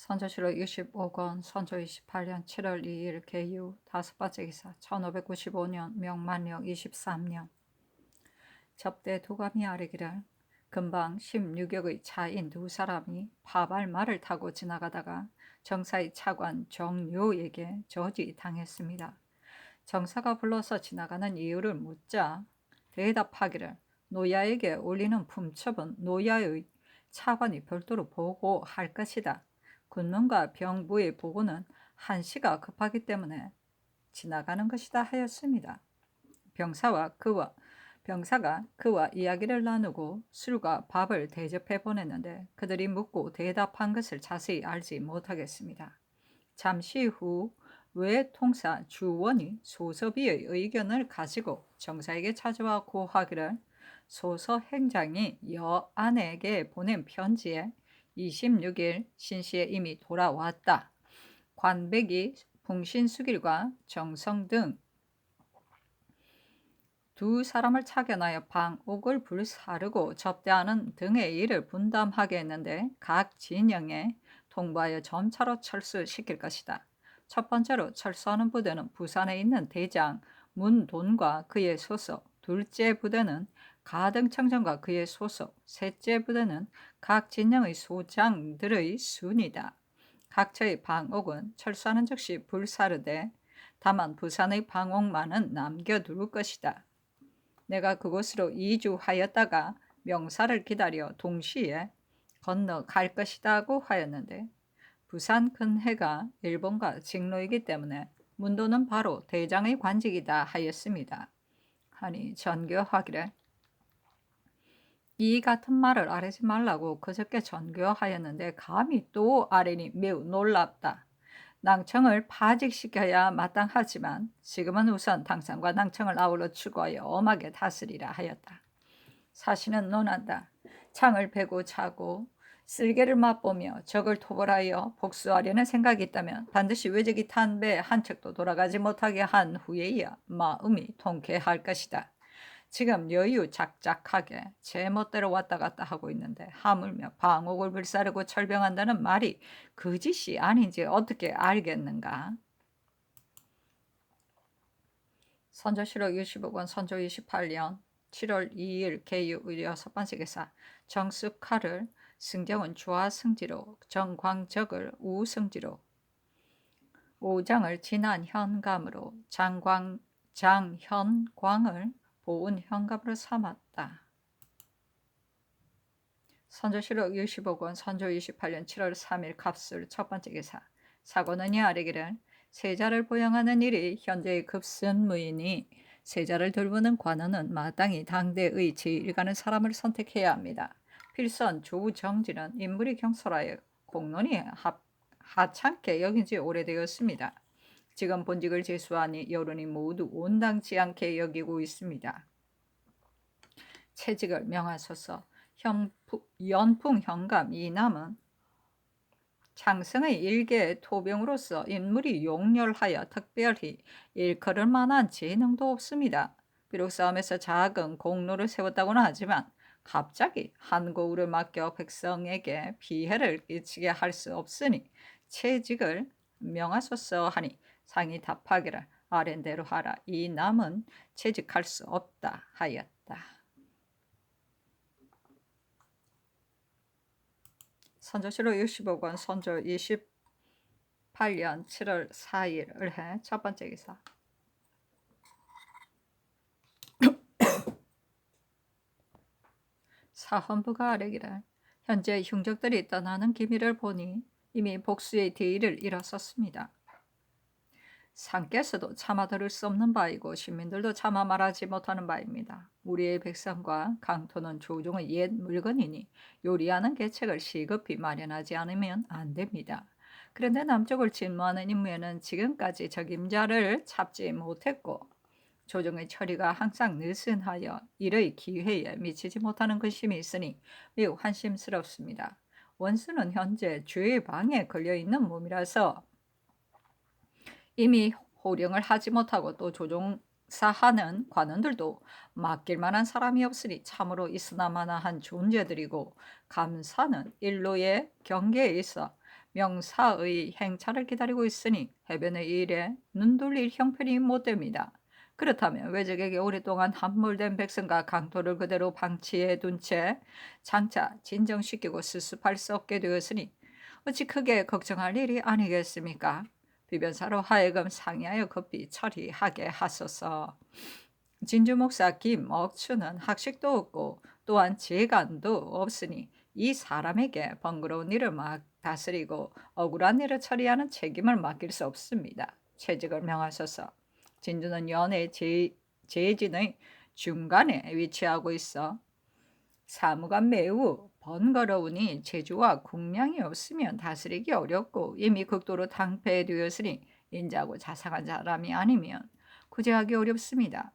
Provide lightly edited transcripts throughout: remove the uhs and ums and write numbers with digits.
선조실록 65권 선조 28년 7월 2일 개유 5번째 기사 1595년 명만력 23년 접대 도감이 아뢰기를 금방 16역의 차인 두 사람이 파발 말을 타고 지나가다가 정사의 차관 정요에게 저지당했습니다. 정사가 불러서 지나가는 이유를 묻자 대답하기를 노야에게 올리는 품첩은 노야의 차관이 별도로 보고할 것이다. 군문과 병부의 보고는 한시가 급하기 때문에 지나가는 것이다 하였습니다. 병사가 그와 이야기를 나누고 술과 밥을 대접해 보냈는데 그들이 묻고 대답한 것을 자세히 알지 못하겠습니다. 잠시 후 외통사 주원이 소서비의 의견을 가지고 정사에게 찾아와 고하기를 소서 행장이 여안에게 보낸 편지에 26일 신시에 이미 돌아왔다. 관백이 풍신수길과 정성 등 두 사람을 차견하여 방옥을 불사르고 접대하는 등의 일을 분담하게 했는데 각 진영에 통보하여 점차로 철수시킬 것이다. 첫 번째로 철수하는 부대는 부산에 있는 대장 문돈과 그의 소속, 둘째 부대는 가등청정과 그의 소속, 셋째 부대는 각 진영의 소장들의 순이다. 각처의 방옥은 철수하는 즉시 불사르되 다만 부산의 방옥만은 남겨둘 것이다. 내가 그곳으로 이주하였다가 명사를 기다려 동시에 건너갈 것이다고 하였는데 부산 근해가 일본과 직로이기 때문에 문도는 바로 대장의 관직이다 하였습니다. 하니 전교하기를 이 같은 말을 아뢰지 말라고 그저께 전교하였는데 감히 또 아뢰니 매우 놀랍다. 낭청을 파직시켜야 마땅하지만 지금은 우선 당상과 낭청을 아울러 추구하여 엄하게 다스리라 하였다. 사신은 논한다. 창을 베고 자고 쓸개를 맛보며 적을 토벌하여 복수하려는 생각이 있다면 반드시 외적이 탄 배 한 척도 돌아가지 못하게 한 후에야 마음이 통쾌할 것이다. 지금 여유 작작하게 제멋대로 왔다 갔다 하고 있는데 하물며 방옥을 불사르고 철병한다는 말이 거짓이 아닌지 어떻게 알겠는가? 선조실록 65권 선조 28년 7월 2일 개유 6번째 기사 정숙하를 승정은 좌승지로 정광적을 우승지로 오장을 진한 현감으로 장현광을 보은 현감으로 삼았다. 선조실록 65권 선조 28년 7월 3일 갑술 첫 번째 기사 사고는 이 아뢰기를 세자를 보양하는 일이 현재의 급선무이니 세자를 돌보는 관원은 마땅히 당대의 제1가는 사람을 선택해야 합니다. 필선 조정진은 인물이 경솔하여 공론이 하찮게 여긴 지 오래되었습니다. 지금 본직을 제수하니 여론이 모두 온당치 않게 여기고 있습니다. 채직을 명하소서. 연풍 현감 이남은 장성의 일개 토병으로서 인물이 용렬하여 특별히 일컬을 만한 재능도 없습니다. 비록 싸움에서 작은 공로를 세웠다고는 하지만 갑자기 한 고을을 맡겨 백성에게 피해를 끼치게 할 수 없으니 채직을 명하소서 하니 상이 답하기를 아랜대로 하라. 이 남은 채직할 수 없다 하였다. 선조실록 65권 선조 28년 7월 4일 을해 첫 번째 기사 사헌부가 아뢰기를 현재 흉적들이 떠나는 기미를 보니 이미 복수의 대의를 일어섰습니다. 상께서도 참아 들을 수 없는 바이고 시민들도 참아 말하지 못하는 바입니다. 우리의 백성과 강토는 조종의 옛 물건이니 요리하는 계책을 시급히 마련하지 않으면 안 됩니다. 그런데 남쪽을 진무하는 임무에는 지금까지 적임자를 잡지 못했고 조정의 처리가 항상 느슨하여 이의 기회에 미치지 못하는 근심이 있으니 매우 한심스럽습니다. 원수는 현재 죄의 방에 걸려있는 몸이라서 이미 호령을 하지 못하고 또 조종사하는 관원들도 맡길 만한 사람이 없으니 참으로 있으나마나한 존재들이고 감사는 일로의 경계에 있어 명사의 행차를 기다리고 있으니 해변의 일에 눈 돌릴 형편이 못 됩니다. 그렇다면 외적에게 오랫동안 함몰된 백성과 강토를 그대로 방치해 둔 채 장차 진정시키고 수습할 수 없게 되었으니 어찌 크게 걱정할 일이 아니겠습니까? 비변사로 하여금 상의하여 급히 처리하게 하소서. 진주 목사 김억추는 학식도 없고 또한 재간도 없으니 이 사람에게 번거로운 일을 막 다스리고 억울한 일을 처리하는 책임을 맡길 수 없습니다. 채직을 명하소서. 진주는 연의 재진의 중간에 위치하고 있어 사무가 매우 번거로우니 재주와 국량이 없으면 다스리기 어렵고 이미 극도로 당패되었으니 인자하고 자상한 사람이 아니면 구제하기 어렵습니다.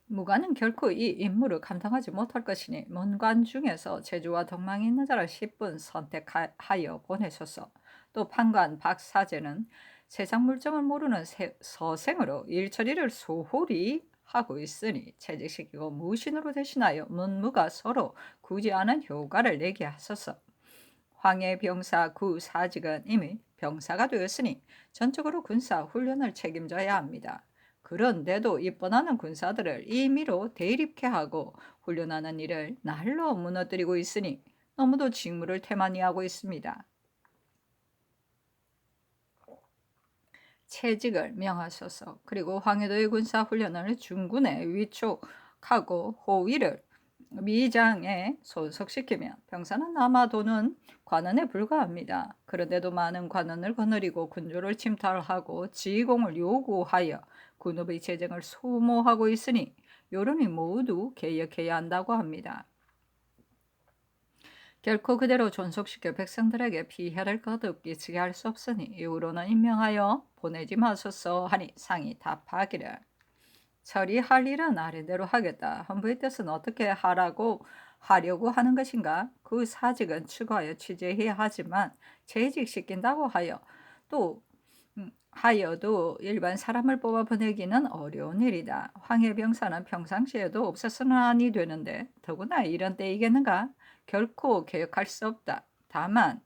무관은 결코 이 임무를 감당하지 못할 것이니 문관 중에서 재주와 덕망이 있는 자를 10분 선택하여 보내소서. 또 판관 박사제는 세상 물정을 모르는 서생으로 일처리를 소홀히 하고 있으니 채직시키고 무신으로 대신하여 문무가 서로 굳이 않은 효과를 내게 하소서. 황해병사 구사직은 이미 병사가 되었으니 전적으로 군사 훈련을 책임져야 합니다. 그런데도 입번하는 군사들을 임의로 대립케 하고 훈련하는 일을 날로 무너뜨리고 있으니 너무도 직무를 태만히 하고 있습니다. 채직을 명하소서. 그리고 황해도의 군사 훈련을 중군에 위촉하고 호위를 미장에 소속시키면 병사는 남아도는 관원에 불과합니다. 그런데도 많은 관원을 거느리고 군조를 침탈하고 지공을 요구하여 군업의 재정을 소모하고 있으니 여론이 모두 개혁해야 한다고 합니다. 결코 그대로 존속시켜 백성들에게 피해를 거듭 끼치게 할 수 없으니 이후로는 임명하여 보내지 마소서 하니 상이 답하기를 처리할 일은 아래대로 하겠다. 헌부의 뜻은 어떻게 하려고 하는 것인가? 그 사직은 추가하여 취재해야 하지만 재직시킨다고 하여 또 하여도 일반 사람을 뽑아 보내기는 어려운 일이다. 황해병사는 평상시에도 없어서는 아니 되는데 더구나 이런 때이겠는가? 결코 개혁할 수 없다. 다만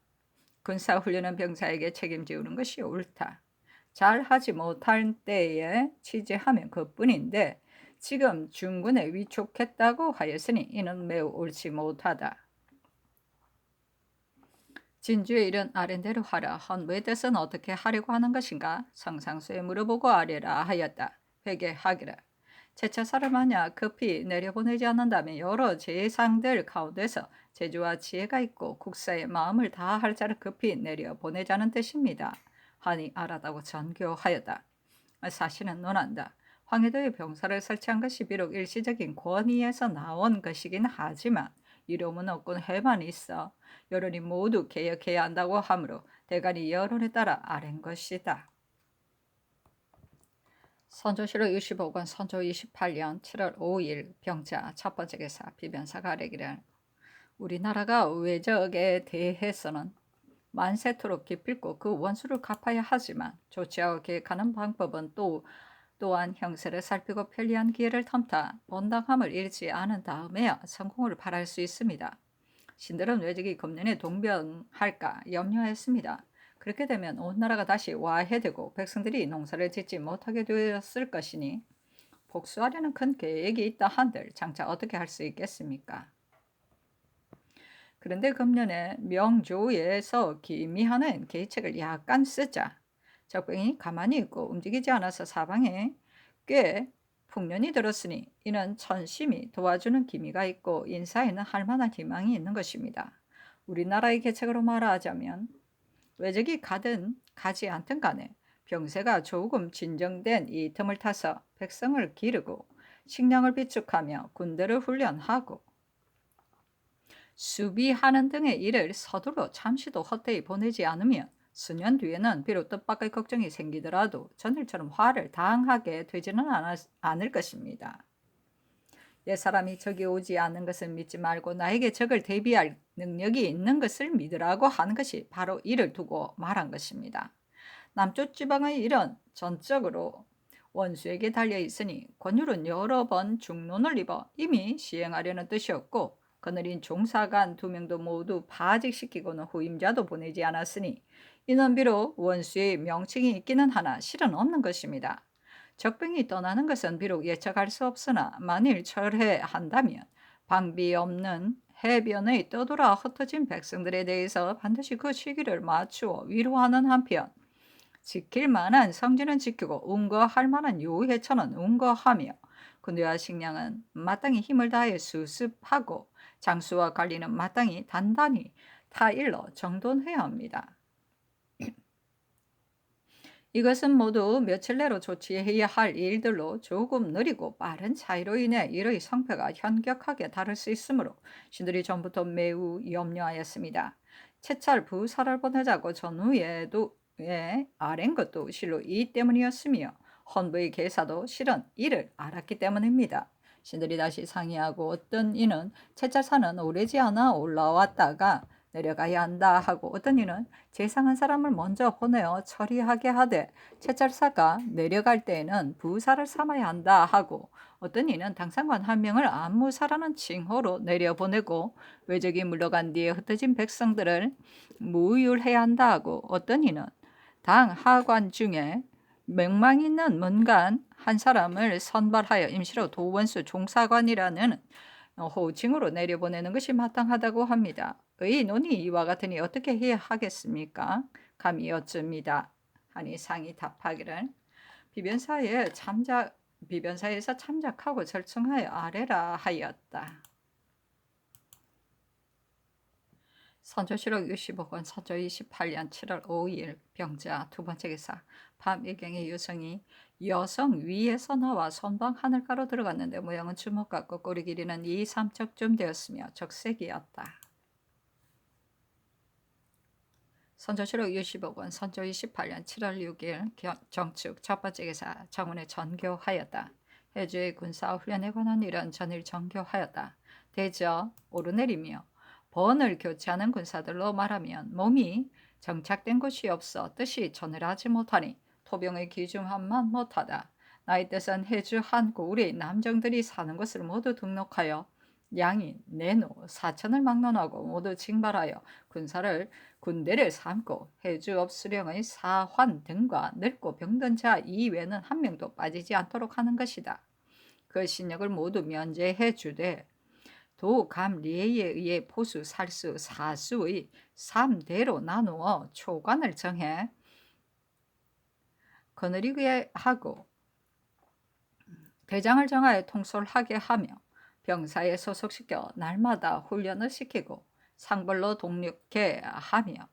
군사훈련은 병사에게 책임지우는 것이 옳다. 잘 하지 못할 때에 취재하면 그뿐인데 지금 중군에 위촉했다고 하였으니 이는 매우 옳지 못하다. 진주의 일은 아랜대로 하라. 헌부의 뜻은 어떻게 하려고 하는 것인가? 성상수에 물어보고 아뢰라 하였다. 회개하기를. 제차사를 만약 급히 내려보내지 않는다면 여러 재상들 가운데서 재주와 지혜가 있고 국사의 마음을 다할 자를 급히 내려보내자는 뜻입니다. 하니 알았다고 전교하였다. 사실은 논한다. 황해도에 병사를 설치한 것이 비록 일시적인 권위에서 나온 것이긴 하지만 이름은 없군 해만 있어 여론이 모두 개혁해야 한다고 하므로 대간이 여론에 따라 아랜 것이다. 선조실록 65권 선조 28년 7월 5일 병자 첫 번째 기사 비변사가 아뢰기를 우리나라가 외적에 대해서는 만세토록 기필코 그 원수를 갚아야 하지만 조치하고 계획하는 방법은 또한 형세를 살피고 편리한 기회를 텀타 본당함을 잃지 않은 다음에야 성공을 바랄 수 있습니다. 신들은 외적이 금년에 동병할까 염려했습니다. 그렇게 되면 온 나라가 다시 와해되고 백성들이 농사를 짓지 못하게 되었을 것이니 복수하려는 큰 계획이 있다 한들 장차 어떻게 할 수 있겠습니까? 그런데 금년에 명조에서 기미하는 계책을 약간 쓰자 적병이 가만히 있고 움직이지 않아서 사방에 꽤 풍년이 들었으니 이는 천심이 도와주는 기미가 있고 인사에는 할 만한 희망이 있는 것입니다. 우리나라의 계책으로 말하자면 외적이 가든 가지 않든 간에 병세가 조금 진정된 이 틈을 타서 백성을 기르고 식량을 비축하며 군대를 훈련하고 수비하는 등의 일을 서둘러 잠시도 헛되이 보내지 않으면 수년 뒤에는 비록 뜻밖의 걱정이 생기더라도 전일처럼 화를 당하게 되지는 않을 것입니다. 옛사람이 적이 오지 않는 것을 믿지 말고 나에게 적을 대비할 능력이 있는 것을 믿으라고 하는 것이 바로 이를 두고 말한 것입니다. 남쪽 지방의 일은 전적으로 원수에게 달려 있으니 권율은 여러 번 중론을 입어 이미 시행하려는 뜻이었고 거느린 종사관 2명도 모두 파직시키고는 후임자도 보내지 않았으니 이는 비록 원수의 명칭이 있기는 하나 실은 없는 것입니다. 적병이 떠나는 것은 비록 예측할 수 없으나 만일 철회한다면 방비 없는 해변의 떠돌아 흩어진 백성들에 대해서 반드시 그 시기를 맞추어 위로하는 한편 지킬 만한 성질은 지키고 운거할 만한 요해처는 운거하며 군대와 식량은 마땅히 힘을 다해 수습하고 장수와 관리는 마땅히 단단히 타일러 정돈해야 합니다. 이것은 모두 며칠 내로 조치해야 할 일들로 조금 느리고 빠른 차이로 인해 이의 성패가 현격하게 다를 수 있으므로 신들이 전부터 매우 염려하였습니다. 채찰 부사를 보내자고 전후에도 아랜 것도 실로 이 때문이었으며 헌부의 계사도 실은 이를 알았기 때문입니다. 신들이 다시 상의하고 어떤 이는 채찰사는 오래지 않아 올라왔다가 내려가야 한다 하고 어떤 이는 재상한 사람을 먼저 보내어 처리하게 하되 채찰사가 내려갈 때에는 부사를 삼아야 한다 하고 어떤 이는 당상관 한 명을 안무사라는 칭호로 내려보내고 외적이 물러간 뒤에 흩어진 백성들을 무율해야 한다 하고 어떤 이는 당 하관 중에 명망 있는 문관 한 사람을 선발하여 임시로 도원수 종사관이라는 호칭으로 내려보내는 것이 마땅하다고 합니다. 의논이 이와 같으니 어떻게 해야 하겠습니까? 감히 여쭙니다. 하니 상이 답하기를 비변사에서 참작하고 절충하여 아래라 하였다. 선조실록 65권 선조 28년 7월 5일 병자 두 번째 기사 밤 일경에 유성이 여성 위에서 나와 선방 하늘가로 들어갔는데 모양은 주먹 같고 꼬리 길이는 2, 3척쯤 되었으며 적색이었다. 선조실록 65권 선조 28년 7월 6일 정축 첫 번째 기사 정원에 전교하였다. 해주의 군사 훈련에 관한 일은 전일 전교하였다. 대저 오르내리며 번을 교체하는 군사들로 말하면 몸이 정착된 곳이 없어 뜻이 전을하지 못하니 토병의 기중함만 못하다. 나의 뜻은 해주 한 고을의 남정들이 사는 것을 모두 등록하여 양인, 내노, 사천을 막론하고 모두 징발하여 군대를 삼고 해주업 수령의 사환 등과 늙고 병든 자 이외에는 한 명도 빠지지 않도록 하는 것이다. 그 신역을 모두 면제해 주되 도감 리에에 의해 포수, 살수, 사수의 3대로 나누어 초관을 정해 거느리게 하고 대장을 정하여 통솔하게 하며 병사에 소속시켜 날마다 훈련을 시키고 상벌로 독립케 하며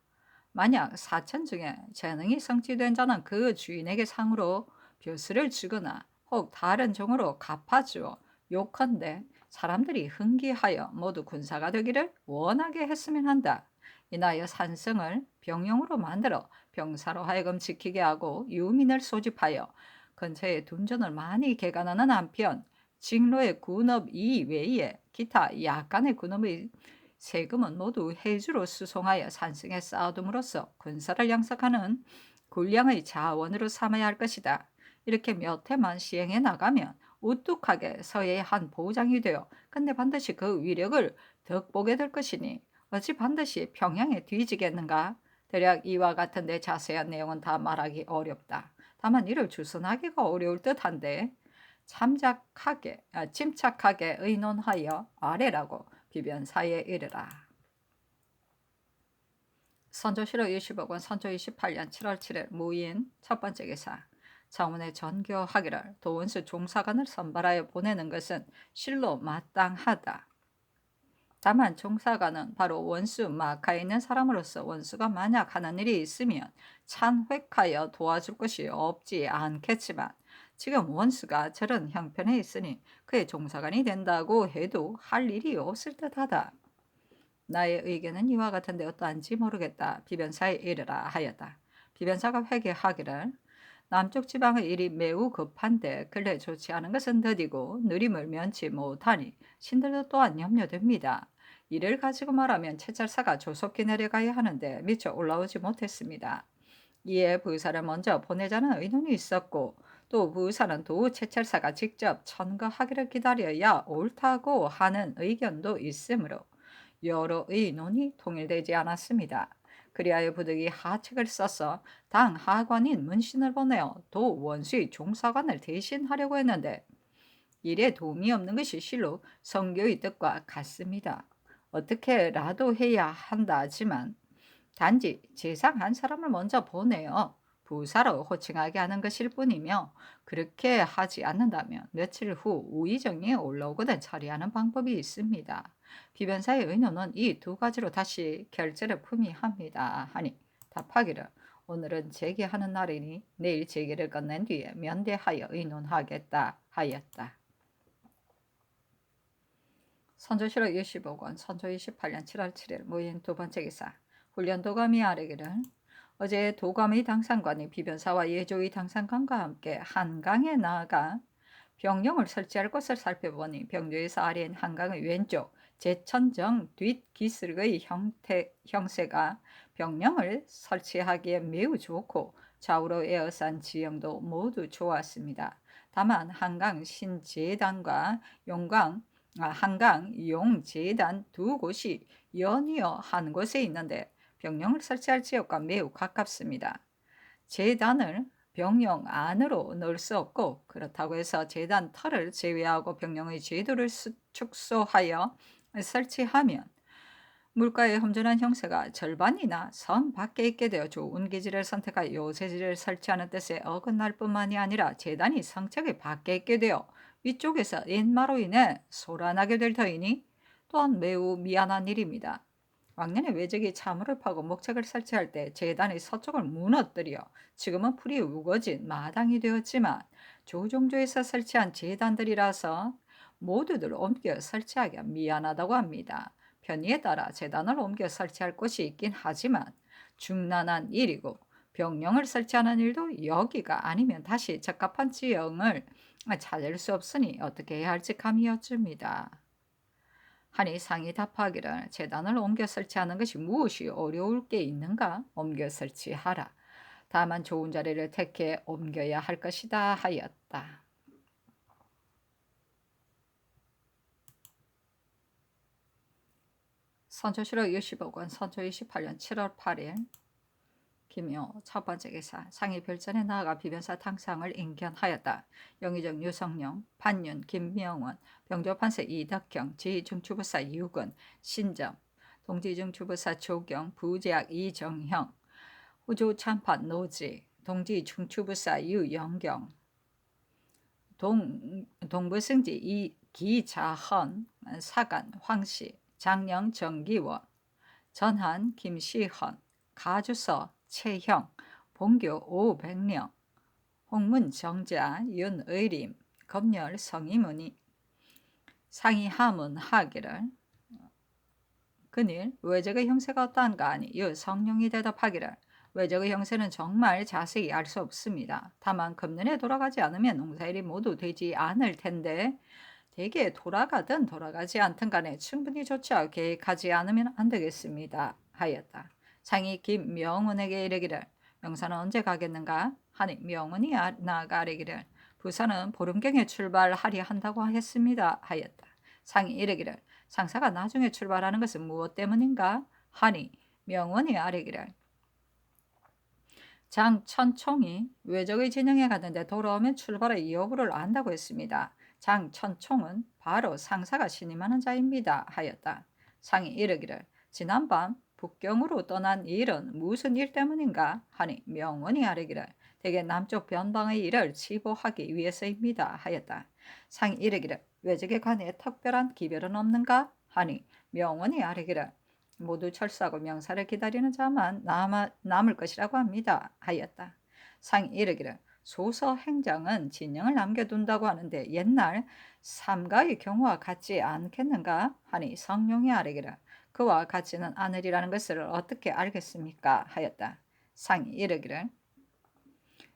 만약 사천 중에 재능이 성취된 자는 그 주인에게 상으로 벼슬을 주거나 혹 다른 종으로 갚아주어 요컨대 사람들이 흥기하여 모두 군사가 되기를 원하게 했으면 한다. 이나여 산성을 병용으로 만들어 병사로 하여금 지키게 하고 유민을 소집하여 근처에 둔전을 많이 개간하는 한편 직로의 군업 이외에 기타 약간의 군업의 세금은 모두 해주로 수송하여 산성에 쌓아둠으로써 군사를 양성하는 군량의 자원으로 삼아야 할 것이다. 이렇게 몇 해만 시행해 나가면 우뚝하게 서해의 한 보장이 되어 근데 반드시 그 위력을 덕보게 될 것이니 어찌 반드시 평양에 뒤지겠는가? 대략 이와 같은데 자세한 내용은 다 말하기 어렵다. 다만 이를 주선하기가 어려울 듯한데 침착하게 의논하여 아래라고 비변사에 이르라. 선조실록 25권 선조 28년 7월 7일 무인 첫 번째 기사 정원에 전교하기를 도원수 종사관을 선발하여 보내는 것은 실로 마땅하다. 다만 종사관은 바로 원수 마카에 있는 사람으로서 원수가 만약 하는 일이 있으면 찬획하여 도와줄 것이 없지 않겠지만 지금 원수가 저런 형편에 있으니 그의 종사관이 된다고 해도 할 일이 없을 듯하다. 나의 의견은 이와 같은데 어떠한지 모르겠다. 비변사에 이르라 하였다. 비변사가 회개하기를 남쪽 지방의 일이 매우 급한데 근래 좋지 않은 것은 더디고 느림을 면치 못하니 신들도 또한 염려됩니다. 이를 가지고 말하면 채찰사가 조속히 내려가야 하는데 미처 올라오지 못했습니다. 이에 부사를 먼저 보내자는 의논이 있었고 또 부사는 도제철사가 직접 천거하기를 기다려야 옳다고 하는 의견도 있으므로 여러 의논이 통일되지 않았습니다. 그리하여 부득이 하책을 써서 당 하관인 문신을 보내어 도 원수의 종사관을 대신하려고 했는데 일에 도움이 없는 것이 실로 성교의 뜻과 같습니다. 어떻게라도 해야 한다 하지만 단지 재상 한 사람을 먼저 보내어 부사로 호칭하게 하는 것일 뿐이며, 그렇게 하지 않는다면 며칠 후 우의정이 올라오거든 처리하는 방법이 있습니다. 비변사의 의논은 이 두 가지로 다시 결제를 품이합니다 하니 답하기를 오늘은 제기하는 날이니 내일 제기를 끝낸 뒤에 면대하여 의논하겠다 하였다. 선조실록 25권 선조 28년 7월 7일 무인 두 번째 기사. 훈련 도감이 아뢰기를 어제 도감의 당상관이 비변사와 예조의 당상관과 함께 한강에 나아가 병영을 설치할 곳을 살펴보니 병조에서 아래인 한강의 왼쪽 제천정 뒷기슭의 형세가 병영을 설치하기에 매우 좋고 좌우로 에어싼 지형도 모두 좋았습니다. 다만 한강 신재단과 한강 용재단 두 곳이 연이어 한 곳에 있는데 병영을 설치할 지역과 매우 가깝습니다. 재단을 병영 안으로 넣을 수 없고, 그렇다고 해서 재단 털을 제외하고 병영의 제도를 축소하여 설치하면 물가의 험준한 형세가 절반이나 성 밖에 있게 되어 좋은 기지를 선택하여 요새지를 설치하는 뜻에 어긋날 뿐만이 아니라 재단이 성척의 밖에 있게 되어 위쪽에서 인마로 인해 소란하게 될 터이니 또한 매우 미안한 일입니다. 왕년에 외적이 차물을 파고 목책을 설치할 때 재단의 서쪽을 무너뜨려 지금은 풀이 우거진 마당이 되었지만 조종조에서 설치한 재단들이라서 모두들 옮겨 설치하기가 미안하다고 합니다. 편의에 따라 재단을 옮겨 설치할 곳이 있긴 하지만 중난한 일이고 병영을 설치하는 일도 여기가 아니면 다시 적합한 지형을 찾을 수 없으니 어떻게 해야 할지 감이 여쭙니다. 하니 상이 답하기를 재단을 옮겨 설치하는 것이 무엇이 어려울 게 있는가? 옮겨 설치하라. 다만 좋은 자리를 택해 옮겨야 할 것이다 하였다. 선조실록 65권 선조 28년 7월 8일 김효 첫 번째 기사. 상이 별전에 나아가 비변사 당상을 인견하였다. 영의정 유성룡, 판윤, 김명원, 병조판서 이덕경, 지중추부사 유근, 신점, 동지중추부사 조경, 부제학 이정형, 호조참판 노지, 동지중추부사 유영경, 동부승지 기자헌, 사간 황씨, 장령 정기원, 전한 김시헌, 가주서 최형, 본교 500명, 홍문 정자 윤의림, 검열 성이문이 상이 하문하기를 그닐 외적의 형세가 어떠한가 하니 유 성룡이 대답하기를 외적의 형세는 정말 자세히 알 수 없습니다. 다만 금년에 돌아가지 않으면 농사일이 모두 되지 않을 텐데 대개 돌아가든 돌아가지 않든 간에 충분히 조치하고 계획하지 않으면 안 되겠습니다 하였다. 상이 김명훈에게 이르기를 명사는 언제 가겠는가 하니 명훈이 나아가 아뢰기를 부사는 보름경에 출발하려 한다고 했습니다 하였다. 상이 이르기를 상사가 나중에 출발하는 것은 무엇 때문인가 하니 명훈이 아뢰기를 장천총이 외적의 진영에 갔는데 돌아오면 출발의 여부를 안다고 했습니다. 장천총은 바로 상사가 신임하는 자입니다 하였다. 상이 이르기를 지난밤 북경으로 떠난 일은 무슨 일 때문인가 하니 명원이 아뢰기를 대개 남쪽 변방의 일을 치보하기 위해서입니다 하였다. 상이 이르기를 외적에 관해 특별한 기별은 없는가 하니 명원이 아뢰기를 모두 철수하고 명사를 기다리는 자만 남을 것이라고 합니다 하였다. 상이 이르기를 소서 행장은 진영을 남겨둔다고 하는데 옛날 삼가의 경우와 같지 않겠는가 하니 성룡이 아뢰기를 그와 같지는 않으리라는 것을 어떻게 알겠습니까 하였다. 상이 이르기를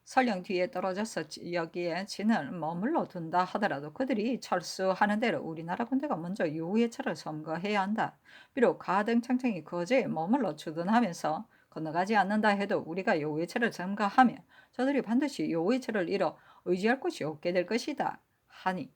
설령 뒤에 떨어져서 여기에 진을 머물러 둔다 하더라도 그들이 철수하는 대로 우리나라 군대가 먼저 유해처를 점거해야 한다. 비록 가등청청이 거제에 머물러 주둔하면서 건너가지 않는다 해도 우리가 요구의체를 증가하면 저들이 반드시 요구의체를 잃어 의지할 곳이 없게 될 것이다 하니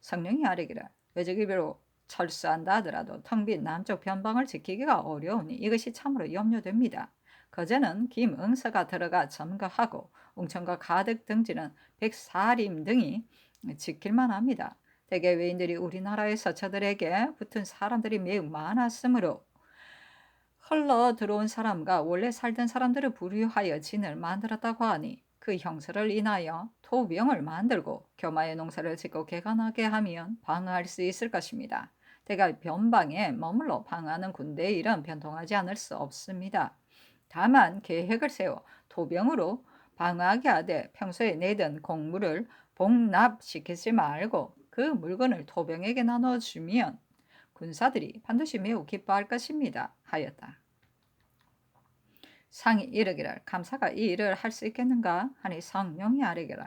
성령이 아뢰기를 외적이 비록 철수한다 하더라도 텅 빈 남쪽 변방을 지키기가 어려우니 이것이 참으로 염려됩니다. 거제는 김응서가 들어가 점거하고 웅천과 가덕 등지는 백사림 등이 지킬만 합니다. 대개 외인들이 우리나라에서 저들에게 붙은 사람들이 매우 많았으므로 흘러 들어온 사람과 원래 살던 사람들을 분류하여 진을 만들었다고 하니 그 형세를 인하여 토병을 만들고 교마의 농사를 짓고 개간하게 하면 방어할 수 있을 것입니다. 대가 변방에 머물러 방어하는 군대의 일은 변동하지 않을 수 없습니다. 다만 계획을 세워 토병으로 방어하게 하되 평소에 내던 공물을 복납시키지 말고 그 물건을 토병에게 나눠주면 군사들이 반드시 매우 기뻐할 것입니다 하였다. 상이 이르기를 감사가 이 일을 할 수 있겠는가 하니 성령이 아뢰기를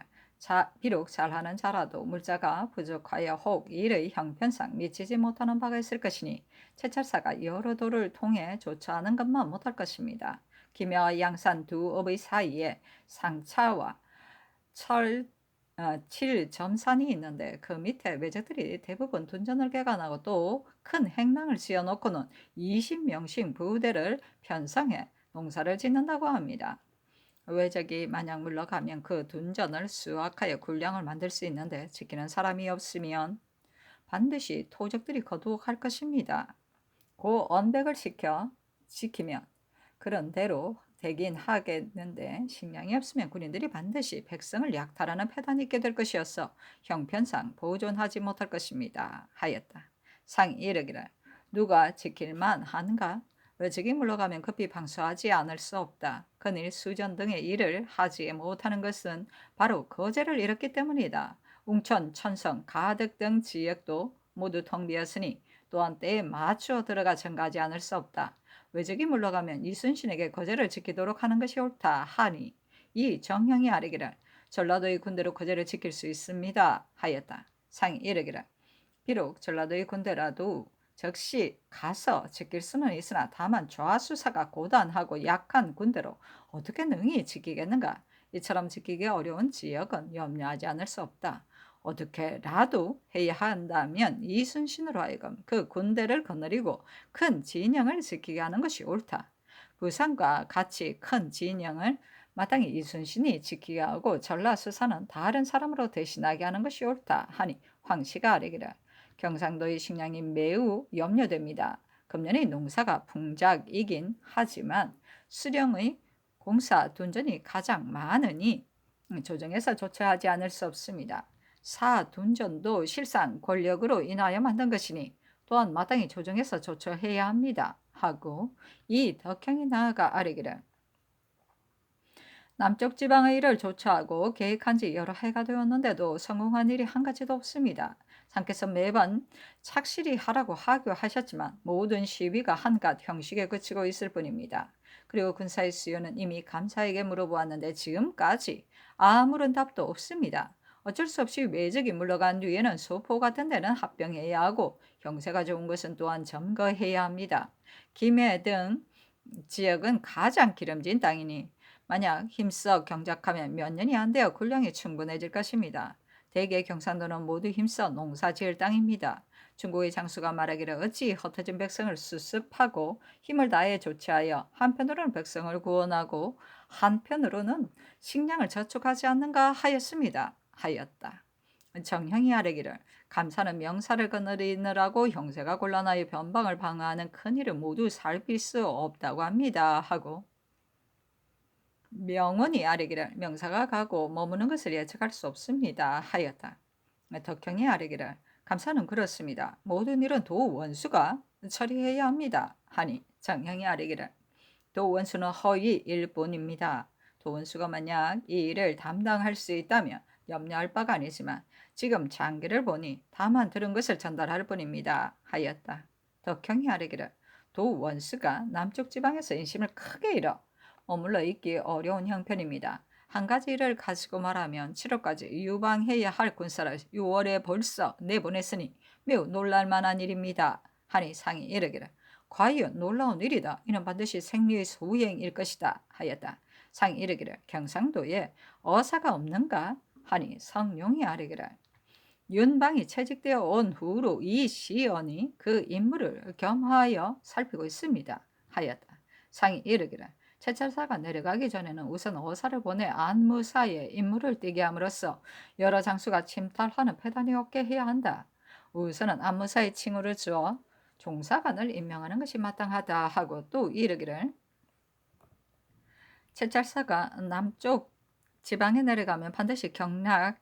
비록 잘하는 자라도 물자가 부족하여 혹 일의 형편상 미치지 못하는 바가 있을 것이니 채찰사가 여러 도를 통해 조처하는 것만 못할 것입니다. 김해와 양산 두 업의 사이에 상차와 칠점산이 있는데 그 밑에 외적들이 대부분 둔전을 개간하고 또 큰 행랑을 지어놓고는 20명씩 부대를 편성해 농사를 짓는다고 합니다. 외적이 만약 물러가면 그 둔전을 수확하여 군량을 만들 수 있는데 지키는 사람이 없으면 반드시 토적들이 거두할 것입니다. 그 언백을 지키면 그런 대로 되긴 하겠는데 식량이 없으면 군인들이 반드시 백성을 약탈하는 패단이 있게 될 것이어서 형편상 보존하지 못할 것입니다 하였다. 상이 이르기를 누가 지킬만 하는가? 외적이 물러가면 급히 방수하지 않을 수 없다. 그늘 수전 등의 일을 하지 못하는 것은 바로 거제를 잃었기 때문이다. 웅천, 천성, 가덕 등 지역도 모두 텅 비었으니 또한 때에 맞추어 들어가 정가하지 않을 수 없다. 외적이 물러가면 이순신에게 거제를 지키도록 하는 것이 옳다 하니 이 정형이 아뢰기를 전라도의 군대로 거제를 지킬 수 있습니다 하였다. 상이 이르기를 비록 전라도의 군대라도 즉시 가서 지킬 수는 있으나 다만 좌수사가 고단하고 약한 군대로 어떻게 능히 지키겠는가? 이처럼 지키기 어려운 지역은 염려하지 않을 수 없다. 어떻게라도 해야 한다면 이순신으로 하여금 그 군대를 거느리고 큰 진영을 지키게 하는 것이 옳다. 부산과 같이 큰 진영을 마땅히 이순신이 지키게 하고 전라수사는 다른 사람으로 대신하게 하는 것이 옳다 하니 황씨가 아뢰기를 경상도의 식량이 매우 염려됩니다. 금년의 농사가 풍작이긴 하지만 수령의 공사 둔전이 가장 많으니 조정해서 조처하지 않을 수 없습니다. 사둔전도 실상 권력으로 인하여 만든 것이니 또한 마땅히 조정해서 조처해야 합니다. 하고 이 덕형이 나아가 아뢰기를 남쪽 지방의 일을 조처하고 계획한 지 여러 해가 되었는데도 성공한 일이 한 가지도 없습니다. 상께서 매번 착실히 하라고 하교하셨지만 모든 시비가 한갓 형식에 그치고 있을 뿐입니다. 그리고 군사의 수요는 이미 감사에게 물어보았는데 지금까지 아무런 답도 없습니다. 어쩔 수 없이 외적이 물러간 뒤에는 소포 같은 데는 합병해야 하고 형세가 좋은 것은 또한 점거해야 합니다. 김해 등 지역은 가장 기름진 땅이니 만약 힘써 경작하면 몇 년이 안 되어 군량이 충분해질 것입니다. 대개 경상도는 모두 힘써 농사 지을 땅입니다. 중국의 장수가 말하기를 어찌 흩어진 백성을 수습하고 힘을 다해 조치하여 한편으로는 백성을 구원하고 한편으로는 식량을 저축하지 않는가 하였다. 정형이 아뢰기를 감사는 명사를 거느리느라고 형세가 곤란하여 변방을 방어하는 큰일을 모두 살필 수 없다고 합니다 하고 명원이 아뢰기를 명사가 가고 머무는 것을 예측할 수 없습니다 하였다. 덕형이 아뢰기를 감사는 그렇습니다. 모든 일은 도원수가 처리해야 합니다 하니 정형이 아뢰기를 도원수는 허위일 뿐입니다. 도원수가 만약 이 일을 담당할 수 있다면 염려할 바가 아니지만 지금 장기를 보니 다만 들은 것을 전달할 뿐입니다 하였다. 덕형이 아뢰기를 도원수가 남쪽 지방에서 인심을 크게 잃어 머물러 있기 어려운 형편입니다. 한 가지 일을 가지고 말하면 7월까지 유방해야 할 군사를 6월에 벌써 내보냈으니 매우 놀랄만한 일입니다. 하니 상이 이르기를 과연 놀라운 일이다. 이는 반드시 생리의 소행일 것이다 하였다. 상이 이르기를 경상도에 어사가 없는가 하니 성룡이 아뢰기를 윤방이 채직되어 온 후로 이 시언이 그 인물을 겸하여 살피고 있습니다 하였다. 상이 이르기를 채찰사가 내려가기 전에는 우선 어사를 보내 안무사의 임무를 띠게 함으로써 여러 장수가 침탈하는 패단이 없게 해야 한다. 우선은 안무사의 칭호를 주어 종사관을 임명하는 것이 마땅하다 하고 또 이르기를 채찰사가 남쪽 지방에 내려가면 반드시 경략할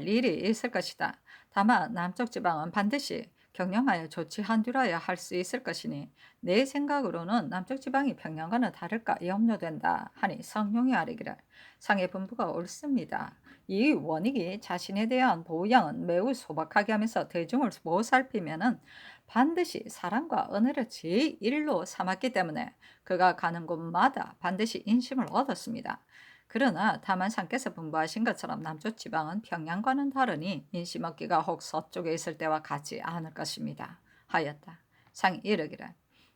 일이 있을 것이다. 다만 남쪽 지방은 반드시 경영하여 조치한 뒤라야 할 수 있을 것이니 내 생각으로는 남쪽 지방이 평양과는 다를까 염려된다 하니 성룡이 아뢰기를 상의 분부가 옳습니다. 이 원익이 자신에 대한 보양은 매우 소박하게 하면서 대중을 보살피면은 반드시 사랑과 은혜를 제1로 삼았기 때문에 그가 가는 곳마다 반드시 인심을 얻었습니다. 그러나 다만 상께서 분부하신 것처럼 남쪽 지방은 평양과는 다르니 인심 얻기가 혹 서쪽에 있을 때와 같지 않을 것입니다 하였다. 상이 이르기를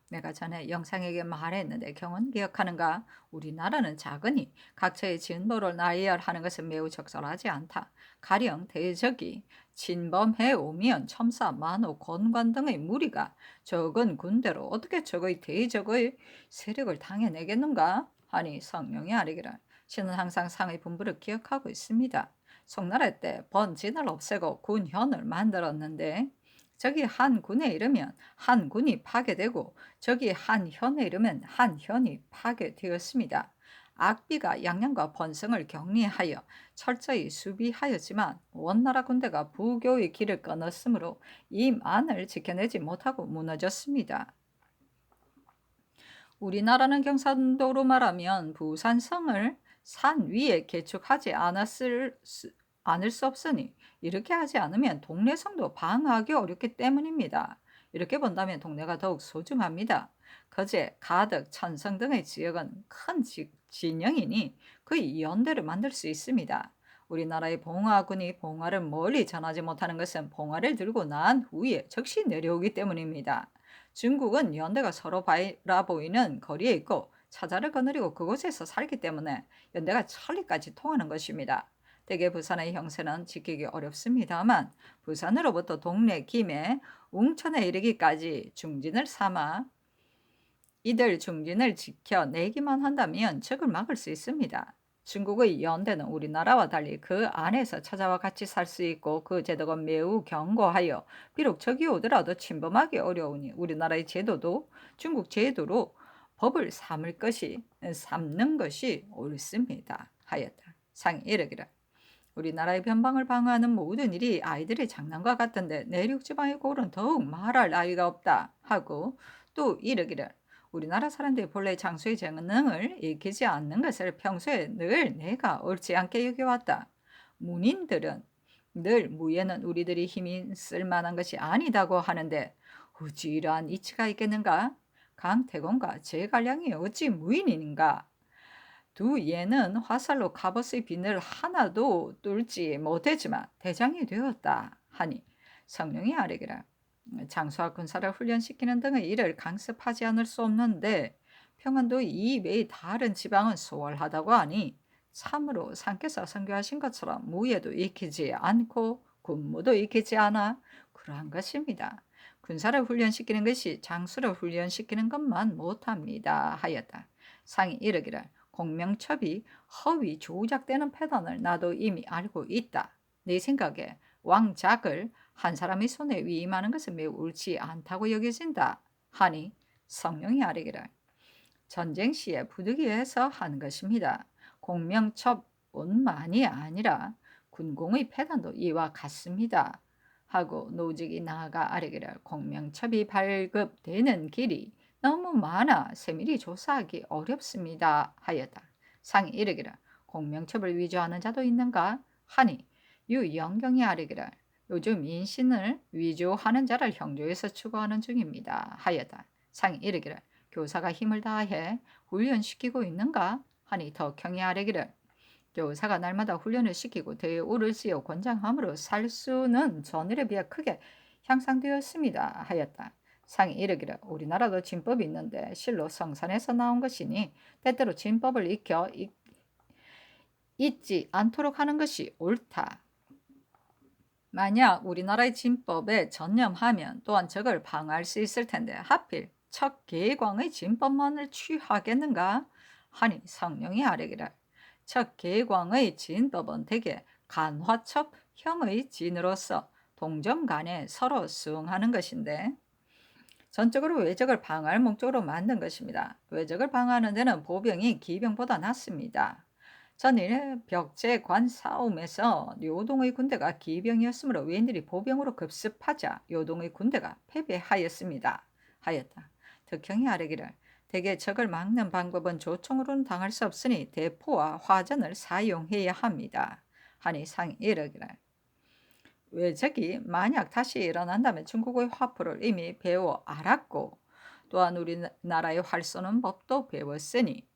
내가 전에 영상에게 말했는데 경은 기억하는가? 우리나라는 작으니 각처의 진보를 나열하는 것은 매우 적절하지 않다. 가령 대적이 진범해 오면 첨사, 만호, 권관 등의 무리가 적은 군대로 어떻게 적의 대적의 세력을 당해내겠는가? 하니 성령이 아뢰기를 신은 항상 상의 분부를 기억하고 있습니다. 송나라 때 번진을 없애고 군현을 만들었는데 저기 한 군에 이르면 한 군이 파괴되고 저기 한 현에 이르면 한 현이 파괴되었습니다. 악비가 양양과 번성을 격리하여 철저히 수비하였지만 원나라 군대가 부교의 길을 끊었으므로 이 만을 지켜내지 못하고 무너졌습니다. 우리나라는 경상도로 말하면 부산성을 산 위에 개축하지 않을 수 없으니 이렇게 하지 않으면 동래성도 방어하기 어렵기 때문입니다. 이렇게 본다면 동네가 더욱 소중합니다. 거제, 가덕, 천성 등의 지역은 큰 진영이니 그 연대를 만들 수 있습니다. 우리나라의 봉화군이 봉화를 멀리 전하지 못하는 것은 봉화를 들고 난 후에 즉시 내려오기 때문입니다. 중국은 연대가 서로 바라보이는 거리에 있고 차자를 거느리고 그곳에서 살기 때문에 연대가 천리까지 통하는 것입니다. 대개 부산의 형세는 지키기 어렵습니다만 부산으로부터 동래, 김해, 웅천에 이르기까지 중진을 삼아 이들 중진을 지켜내기만 한다면 적을 막을 수 있습니다. 중국의 연대는 우리나라와 달리 그 안에서 찾아와 같이 살 수 있고 그 제도가 매우 견고하여 비록 적이 오더라도 침범하기 어려우니 우리나라의 제도도 중국 제도로 법을 삼는 것이 옳습니다 하였다. 상이 이르기를 우리나라의 변방을 방어하는 모든 일이 아이들의 장난과 같던데 내륙 지방의 고을은 더욱 말할 나위가 없다 하고 또 이르기를 우리나라 사람들이 본래 장수의 재능을 익히지 않는 것을 평소에 늘 내가 옳지 않게 여겨왔다. 문인들은 늘 무예는 우리들이 힘이 쓸만한 것이 아니다고 하는데 어찌 이러한 이치가 있겠는가? 강태공과 제갈량이 어찌 무인인가? 두 예는 화살로 갑옷의 비늘 하나도 뚫지 못했지만 대장이 되었다 하니 성령이 아뢰기라 장수와 군사를 훈련시키는 등의 일을 강습하지 않을 수 없는데 평안도 이 외의 다른 지방은 소홀하다고 하니 참으로 상께서 선교하신 것처럼 무예도 익히지 않고 군무도 익히지 않아 그러한 것입니다. 군사를 훈련시키는 것이 장수를 훈련시키는 것만 못합니다 하였다. 상이 이르기를 공명첩이 허위 조작되는 패턴을 나도 이미 알고 있다. 내 생각에 왕작을 한 사람의 손에 위임하는 것은 매우 옳지 않다고 여겨진다 하니 성령이 아뢰기를 전쟁 시에 부득이해서 하는 것입니다. 공명첩뿐만이 아니라 군공의 패단도 이와 같습니다. 하고 노직이 나아가 아뢰기를 공명첩이 발급되는 길이 너무 많아 세밀히 조사하기 어렵습니다 하였다. 상이 이르기를 공명첩을 위조하는 자도 있는가 하니 유영경이 아뢰기를 요즘 인신을 위조하는 자를 형조에서 추구하는 중입니다 하였다. 상이 이르기를 교사가 힘을 다해 훈련시키고 있는가 하니 덕형이 아뢰기를 교사가 날마다 훈련을 시키고 대에 오르지어 권장함으로 살 수는 전일에 비해 크게 향상되었습니다 하였다. 상이 이르기를 우리나라도 진법이 있는데 실로 성산에서 나온 것이니 때때로 진법을 잊지 않도록 하는 것이 옳다. 만약 우리나라의 진법에 전념하면 또한 적을 방어할 수 있을 텐데 하필 척계광의 진법만을 취하겠는가 하니 성령이 아뢰기를 척계광의 진법은 대개 간화첩형의 진으로서 동정 간에 서로 수응하는 것인데 전적으로 외적을 방어할 목적으로 만든 것입니다. 외적을 방어하는 데는 보병이 기병보다 낫습니다. 전일 벽제관 싸움에서 요동의 군대가 기병이었으므로 외인들이 보병으로 급습하자 요동의 군대가 패배하였습니다. 하였다. 덕형이 아뢰기를 대개 적을 막는 방법은 조총으로는 당할 수 없으니 대포와 화전을 사용해야 합니다. 하니 상이 이르기를 외적이 만약 다시 일어난다면 중국의 화포를 이미 배워 알았고 또한 우리나라의 활 쏘는 법도 배웠으니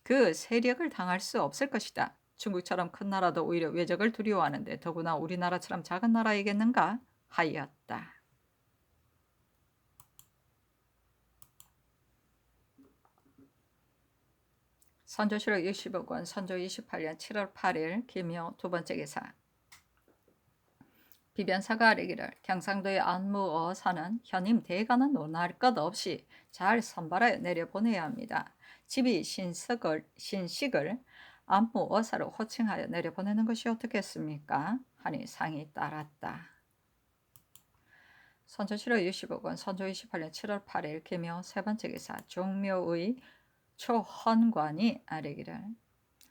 그 세력을 당할 수 없을 것이다. 중국처럼 큰 나라도 오히려 외적을 두려워하는데 더구나 우리나라처럼 작은 나라이겠는가 하였다. 선조실록 65권 선조 28년 7월 8일 김효 두 번째 기사 비변사가 아뢰기를 경상도의 안무어사는 현임 대가는 논할 것 없이 잘 선발하여 내려보내야 합니다. 집이 신식을 안무어사로 호칭하여 내려보내는 것이 어떻겠습니까? 하니 상이 따랐다. 선조실록 65권 선조 28년 7월 8일 김효 세 번째 기사 종묘의 초헌관이 아뢰기를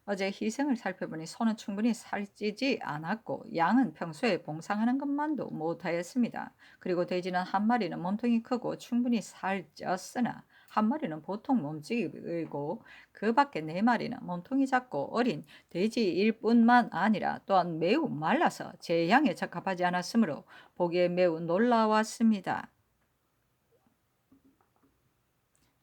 어제 희생을 살펴보니 소는 충분히 살찌지 않았고 양은 평소에 봉상하는 것만도 못하였습니다. 그리고 돼지는 한 마리는 몸통이 크고 충분히 살쪘으나 한 마리는 보통 몸집이고 그 밖에 네 마리는 몸통이 작고 어린 돼지일 뿐만 아니라 또한 매우 말라서 제 양에 적합하지 않았으므로 보기에 매우 놀라웠습니다.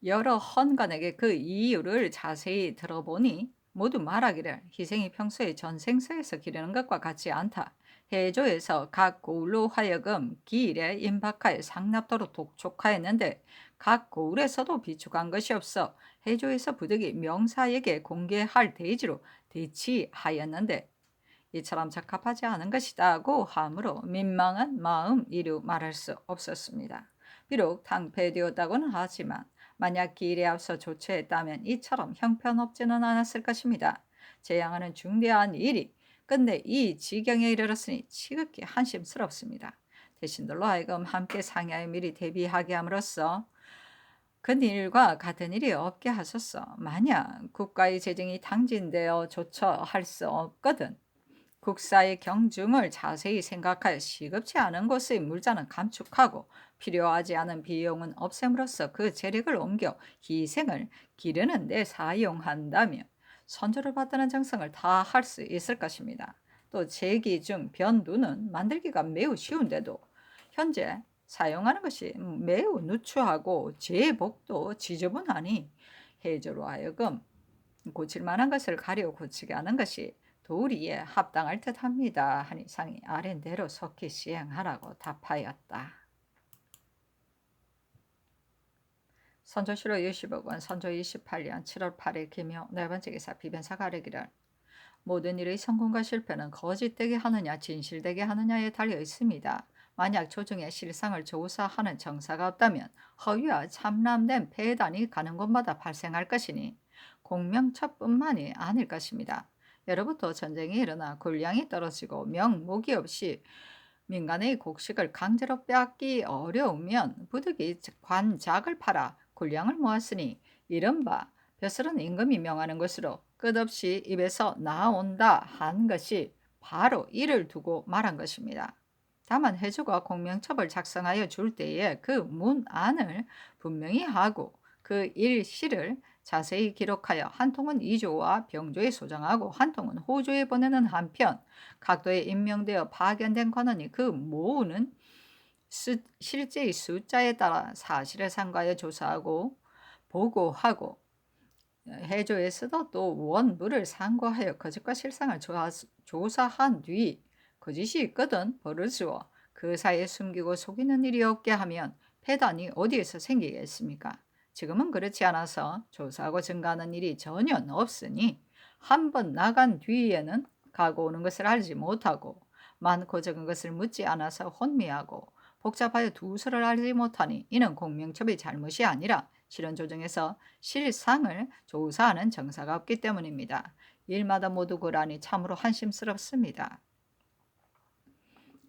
여러 헌관에게 그 이유를 자세히 들어보니 모두 말하기를 희생이 평소에 전생서에서 기르는 것과 같지 않다. 해조에서 각 고울로 하여금 기일에 임박하여 상납도로 독촉하였는데 각 고울에서도 비축한 것이 없어 해조에서 부득이 명사에게 공개할 대지로 대치하였는데 이처럼 적합하지 않은 것이다고 하므로 민망한 마음 이루 말할 수 없었습니다. 비록 당패되었다고는 하지만 만약 기일에 앞서 조처했다면 이처럼 형편없지는 않았을 것입니다. 재앙하는 중대한 일이 근데 이 지경에 이르렀으니 지극히 한심스럽습니다. 대신들로 하여금 함께 상하여 미리 대비하게 함으로써 그 일과 같은 일이 없게 하소서. 만약 국가의 재정이 당진되어 조처할 수 없거든 국사의 경중을 자세히 생각하여 시급치 않은 곳의 물자는 감축하고 필요하지 않은 비용은 없앰으로써 그 재력을 옮겨 희생을 기르는 데 사용한다면 선조를 받드는 정성을 다 할 수 있을 것입니다. 또 제기 중 변두는 만들기가 매우 쉬운데도 현재 사용하는 것이 매우 누추하고 제복도 지저분하니 해조로 하여금 고칠 만한 것을 가려 고치게 하는 것이 도리에 합당할 듯합니다. 하니 상이 아랜대로 속히 시행하라고 답하였다. 선조실록 65권 선조 28년 7월 8일 김효 네 번째 기사 비변사가 아뢰기를 모든 일의 성공과 실패는 거짓되게 하느냐 진실되게 하느냐에 달려 있습니다. 만약 조정에 실상을 조사하는 정사가 없다면 허위와 참람된 폐단이 가는 곳마다 발생할 것이니 공명첩뿐만이 아닐 것입니다. 예로부터 전쟁이 일어나 군량이 떨어지고 명목이 없이 민간의 곡식을 강제로 빼앗기 어려우면 부득이 관작을 팔아 군량을 모았으니 이른바 벼슬은 임금이 명하는 것으로 끝없이 입에서 나온다 한 것이 바로 이를 두고 말한 것입니다. 다만 해조가 공명첩을 작성하여 줄 때에 그 문안을 분명히 하고 그 일시를 자세히 기록하여 한 통은 이조와 병조에 소장하고 한 통은 호조에 보내는 한편 각도에 임명되어 파견된 관원이 그 모으는 실제의 숫자에 따라 사실을 상가하여 조사하고 보고하고 해조에서도 또 원부를 상고하여 거짓과 실상을 조사한 뒤 거짓이 있거든 벌을 주어 그 사이에 숨기고 속이는 일이 없게 하면 폐단이 어디에서 생기겠습니까? 지금은 그렇지 않아서 조사하고 증가하는 일이 전혀 없으니 한 번 나간 뒤에는 가고 오는 것을 알지 못하고 많고 적은 것을 묻지 않아서 혼미하고 복잡하여 두서를 알지 못하니 이는 공명첩의 잘못이 아니라 실현 조정에서 실상을 조사하는 정사가 없기 때문입니다. 일마다 모두 그러하니 참으로 한심스럽습니다.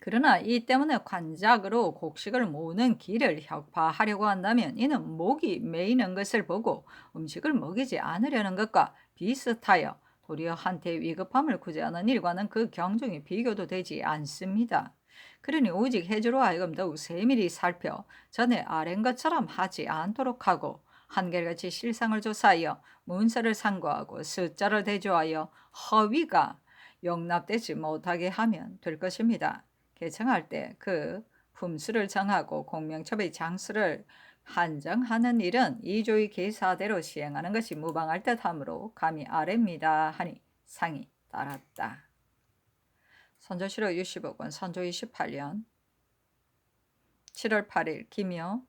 그러나 이 때문에 관작으로 곡식을 모으는 길을 혁파하려고 한다면 이는 목이 메이는 것을 보고 음식을 먹이지 않으려는 것과 비슷하여 도리어 한때 위급함을 구제하는 일과는 그 경중이 비교도 되지 않습니다. 그러니 오직 해주로 하여금 더욱 세밀히 살펴 전에 아랜 것처럼 하지 않도록 하고 한결같이 실상을 조사하여 문서를 상고하고 숫자를 대조하여 허위가 용납되지 못하게 하면 될 것입니다. 개청할 때 그 품수를 정하고 공명첩의 장수를 한정하는 일은 이조의 계사대로 시행하는 것이 무방할 듯하므로 감히 아래입니다 하니 상이 따랐다. 선조실록 65권 선조 28년 7월 8일 김효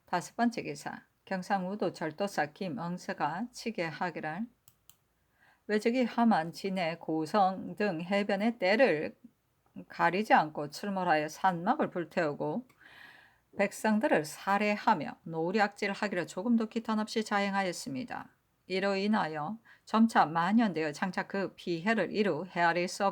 다섯 번째 기사 경상우도 절도사 김응서가 치계하기를 외적이 함안, 진해, 고성 등 해변의 때를 가리지 않고 출몰하여 산막을 불태우고 백성들을 살해하며 노략질하기를 조금도 기탄 없이 자행하였습니다. 이로 인하여 점차 만연되어 장차 그 피해를 이루 헤아릴 수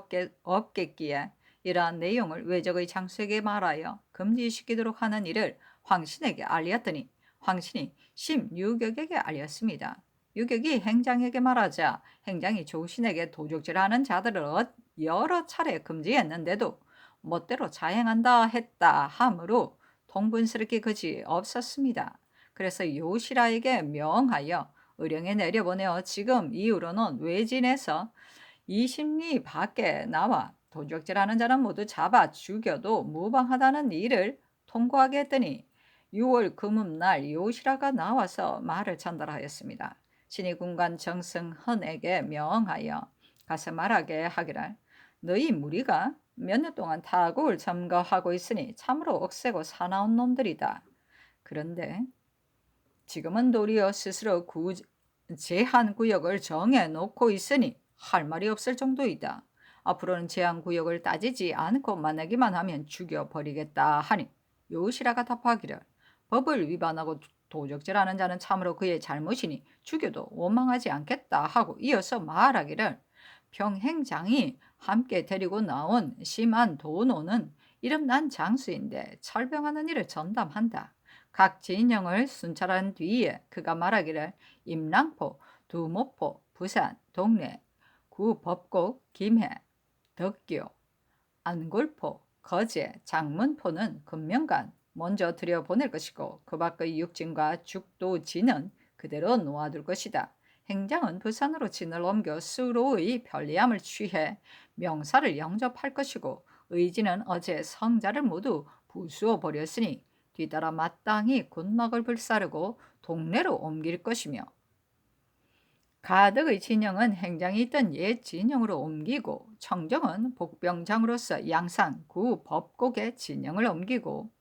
없겠기에 이러한 내용을 외적의 장수에게 말하여 금지시키도록 하는 일을 황신에게 알렸더니 황신이 심유격에게 알렸습니다. 유격이 행장에게 말하자 행장이 조신에게 도적질하는 자들을 여러 차례 금지했는데도 멋대로 자행한다 했다 하므로 통분스럽게 그지 없었습니다. 그래서 요시라에게 명하여 의령에 내려보내어 지금 이후로는 외진에서 20리 밖에 나와 도적질하는 자는 모두 잡아 죽여도 무방하다는 일을 통고하게 했더니 6월 금음날 요시라가 나와서 말을 전달하였습니다. 신이 군관 정승헌에게 명하여 가서 말하게 하기를 너희 무리가 몇 년 동안 타국을 점거하고 있으니 참으로 억세고 사나운 놈들이다. 그런데 지금은 도리어 스스로 제한구역을 정해놓고 있으니 할 말이 없을 정도이다. 앞으로는 제한구역을 따지지 않고 만나기만 하면 죽여버리겠다 하니 요시라가 답하기를 법을 위반하고 도적질하는 자는 참으로 그의 잘못이니 죽여도 원망하지 않겠다 하고 이어서 말하기를 평행장이 함께 데리고 나온 심한 도노는 이름난 장수인데 철병하는 일을 전담한다. 각 진영을 순찰한 뒤에 그가 말하기를 임랑포, 두모포, 부산, 동래, 구법곡, 김해, 덕교, 안골포, 거제, 장문포는 금명간 먼저 들여보낼 것이고 그 밖의 육진과 죽도진은 그대로 놓아둘 것이다. 행장은 부산으로 진을 옮겨 수로의 편리함을 취해 명사를 영접할 것이고 의진은 어제 성자를 모두 부수어 버렸으니 뒤따라 마땅히 군막을 불사르고 동래로 옮길 것이며 가덕의 진영은 행장이 있던 옛 진영으로 옮기고 청정은 복병장으로서 양산 구 법곡의 진영을 옮기고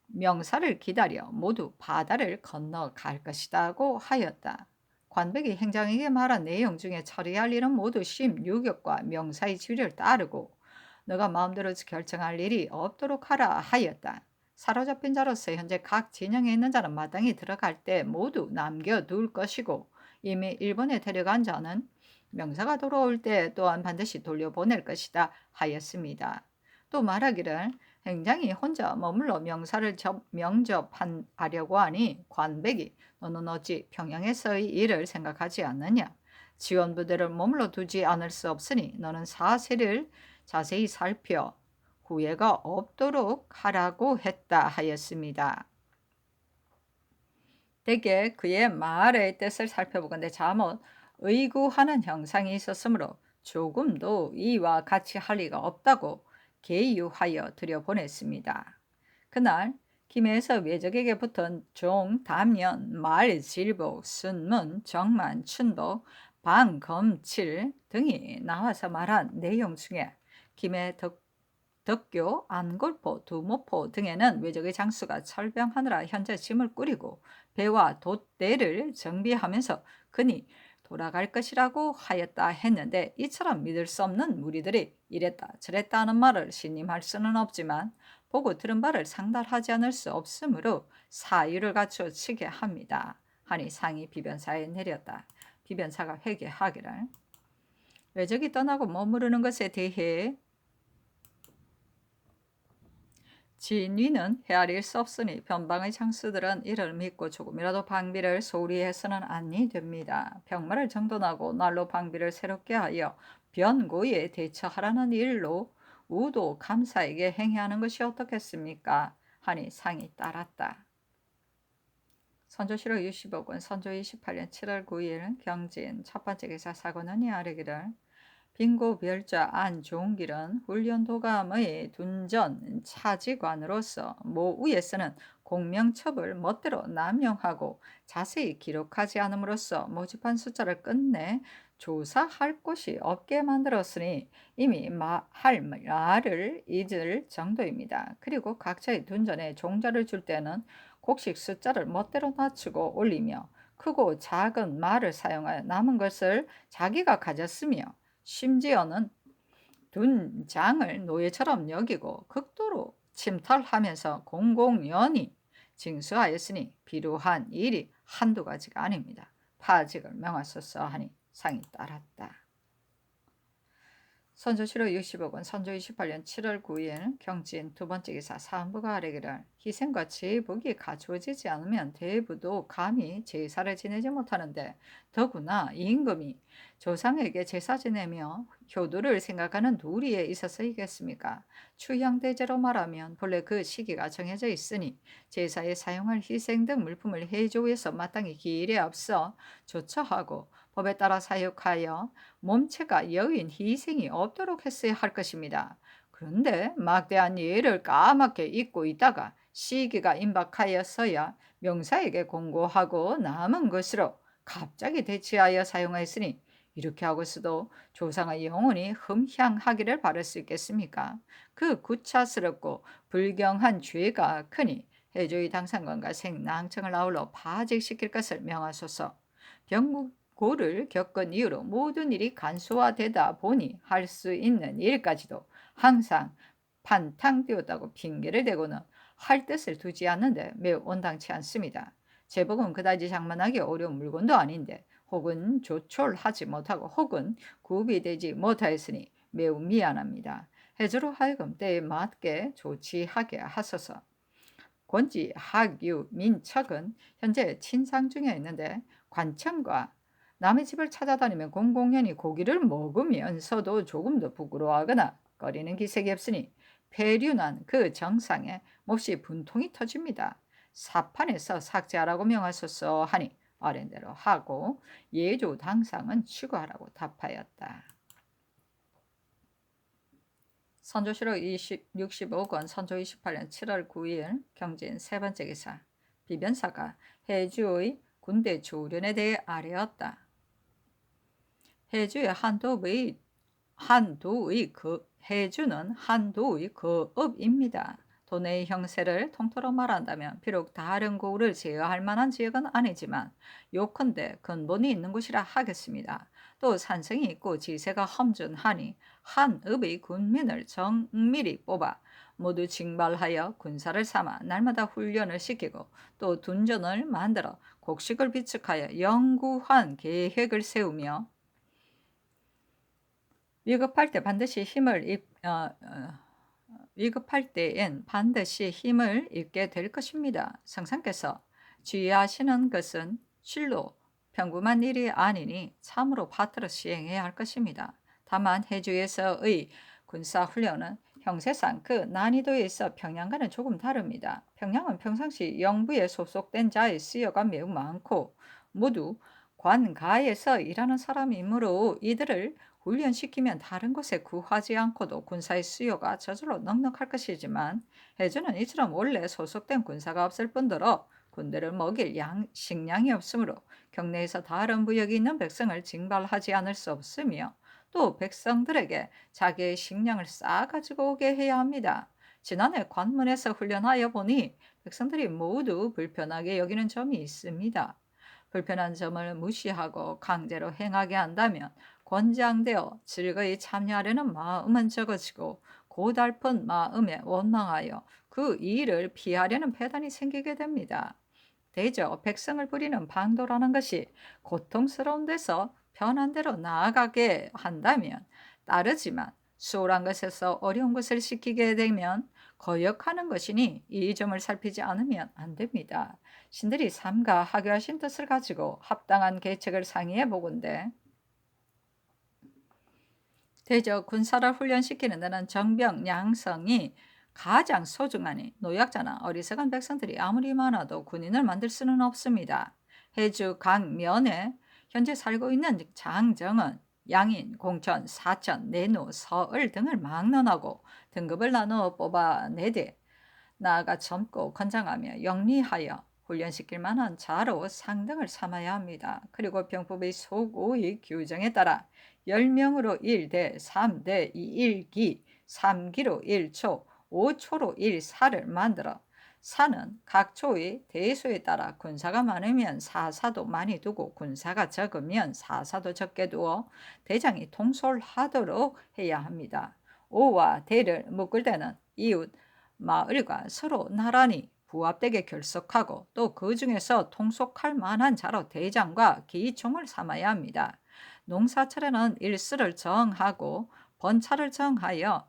명사를 기다려 모두 바다를 건너갈 것이다고 하였다. 관백이 행장에게 말한 내용 중에 처리할 일은 모두 심유격과 명사의 지위를 따르고 너가 마음대로 결정할 일이 없도록 하라 하였다. 사로잡힌 자로서 현재 각 진영에 있는 자는 마땅히 들어갈 때 모두 남겨둘 것이고 이미 일본에 데려간 자는 명사가 돌아올 때 또한 반드시 돌려보낼 것이다 하였습니다. 또 말하기를 행장이 혼자 머물러 명사를 명접하려고 하니 관백이 너는 어찌 평양에서의 일을 생각하지 않느냐. 지원부대를 머물러 두지 않을 수 없으니 너는 사세를 자세히 살펴 후회가 없도록 하라고 했다 하였습니다. 대개 그의 말의 뜻을 살펴보건대 잘못 의구하는 형상이 있었으므로 조금도 이와 같이 할 리가 없다고 계유하여 들여보냈습니다. 그날 김해에서 외적에게 붙은 종, 담연, 말, 질복, 순문, 정만, 춘복, 방, 검, 칠 등이 나와서 말한 내용 중에 김해 덕교, 안골포, 두모포 등에는 외적의 장수가 철병하느라 현재 짐을 꾸리고 배와 돛대를 정비하면서 그니 돌아갈 것이라고 하였다 했는데, 이처럼 믿을 수 없는 무리들이 이랬다 저랬다 하는 말을 신임할 수는 없지만 보고 들은 바를 상달하지 않을 수 없으므로 사유를 갖추어 치게 합니다 하니 상이 비변사에 내렸다. 비변사가 회개하기를, 외적이 떠나고 머무르는 것에 대해 진위는 헤아릴 수 없으니 변방의 장수들은 이를 믿고 조금이라도 방비를 소홀히 해서는 아니 됩니다. 병마를 정돈하고 날로 방비를 새롭게 하여 변고에 대처하라는 일로 우도 감사에게 행해하는 것이 어떻겠습니까? 하니 상이 따랐다. 선조실록 65권 선조 28년 7월 9일 경진 첫 번째 기사 사고는 이아래기를, 빙고별자 안종길은 훈련도감의 둔전 차지관으로서 모우에서는 공명첩을 멋대로 남용하고 자세히 기록하지 않음으로써 모집한 숫자를 끝내 조사할 곳이 없게 만들었으니 이미 할 말을 잊을 정도입니다. 그리고 각자의 둔전에 종자를 줄 때는 곡식 숫자를 멋대로 낮추고 올리며 크고 작은 말을 사용하여 남은 것을 자기가 가졌으며, 심지어는 둔장을 노예처럼 여기고 극도로 침탈하면서 공공연히 징수하였으니 비루한 일이 한두 가지가 아닙니다. 파직을 명하소서 하니 상이 따랐다. 선조실록 65권 선조 28년 7월 9일 경진 두 번째 기사 사헌부가 아뢰기를, 희생과 제복이 갖추어지지 않으면 대부도 감히 제사를 지내지 못하는데 더구나 임금이 조상에게 제사 지내며 효도를 생각하는 도리에 있어서이겠습니까? 추향대제로 말하면 본래 그 시기가 정해져 있으니 제사에 사용할 희생 등 물품을 해조에서 마땅히 기일에 앞서 조처하고 법에 따라 사육하여 몸체가 여인 희생이 없도록 했어야 할 것입니다. 그런데 막대한 예를 까맣게 잊고 있다가 시기가 임박하여서야 명사에게 공고하고 남은 것으로 갑자기 대치하여 사용하였으니, 이렇게 하고서도 조상의 영혼이 흠향하기를 바랄 수 있겠습니까? 그 구차스럽고 불경한 죄가 크니 해조의 당상관과 생낭청을 아울러 파직시킬 것을 명하소서. 병고를 겪은 이후로 모든 일이 간소화되다 보니 할 수 있는 일까지도 항상 판탕되었다고 핑계를 대고는 할 뜻을 두지 않는데 매우 온당치 않습니다. 제복은 그다지 장만하기 어려운 물건도 아닌데 혹은 조촐하지 못하고 혹은 구비되지 못하였으니 매우 미안합니다. 해조로 하여금 때에 맞게 조치하게 하소서. 권지, 학유, 민척은 현재 친상 중에 있는데 관청과 남의 집을 찾아다니면 공공연히 고기를 먹으면서도 조금도 부끄러워하거나 꺼리는 기색이 없으니 폐륜한 그 정상에 몹시 분통이 터집니다. 사판에서 삭제하라고 명하소서 하니 아랜대로 하고 예조 당상은 취고하라고 답하였다. 선조실록 65권 선조 28년 7월 9일 경진 세 번째 기사 비변사가 해주의 군대 조련에 대해 아뢰었다. 해주는 한도의 거읍입니다. 도내의 형세를 통틀어 말한다면 비록 다른 고을을 제어할 만한 지역은 아니지만 요컨대 근본이 있는 곳이라 하겠습니다. 또 산성이 있고 지세가 험준하니 한읍의 군민을 정밀히 뽑아 모두 징발하여 군사를 삼아 날마다 훈련을 시키고 또 둔전을 만들어 곡식을 비축하여 영구한 계획을 세우며 위급할 때엔 반드시 힘을 입게 될 것입니다. 성상께서 주의하시는 것은 실로 평범한 일이 아니니 참으로 파트로 시행해야 할 것입니다. 다만 해주에서의 군사훈련은 형세상 그 난이도에 있어 평양과는 조금 다릅니다. 평양은 평상시 영부에 소속된 자의 수요가 매우 많고 모두 관가에서 일하는 사람이므로 이들을 훈련시키면 다른 곳에 구하지 않고도 군사의 수요가 저절로 넉넉할 것이지만 해주는 이처럼 원래 소속된 군사가 없을 뿐더러 군대를 먹일 식량이 없으므로 경내에서 다른 부역이 있는 백성을 징발하지 않을 수 없으며 또 백성들에게 자기의 식량을 싸 가지고 오게 해야 합니다. 지난해 관문에서 훈련하여 보니 백성들이 모두 불편하게 여기는 점이 있습니다. 불편한 점을 무시하고 강제로 행하게 한다면 권장되어 즐거이 참여하려는 마음은 적어지고 고달픈 마음에 원망하여 그 일을 피하려는 패단이 생기게 됩니다. 대저 백성을 부리는 방도라는 것이 고통스러운 데서 편한 대로 나아가게 한다면 따르지만 수월한 것에서 어려운 것을 시키게 되면 거역하는 것이니 이 점을 살피지 않으면 안 됩니다. 신들이 삼가 하교하신 뜻을 가지고 합당한 계책을 상의해 보건대 대저 군사를 훈련시키는 데는 정병 양성이 가장 소중하니 노약자나 어리석은 백성들이 아무리 많아도 군인을 만들 수는 없습니다. 해주 강면에 현재 살고 있는 장정은 양인, 공천, 사천, 내노, 서을 등을 막론하고 등급을 나누어 뽑아내되 나아가 젊고 건장하며 영리하여 훈련시킬 만한 자로 상등을 삼아야 합니다. 그리고 병법의 소고의 규정에 따라 10명으로 1대, 3대 2일기, 3기로 1초, 5초로 1사를 만들어 사는 각 초의 대수에 따라 군사가 많으면 사사도 많이 두고 군사가 적으면 사사도 적게 두어 대장이 통솔하도록 해야 합니다. 오와 대를 묶을 때는 이웃 마을과 서로 나란히 부합되게 결속하고 또 그 중에서 통속할 만한 자로 대장과 기총을 삼아야 합니다. 농사철에는 일수를 정하고 번차를 정하여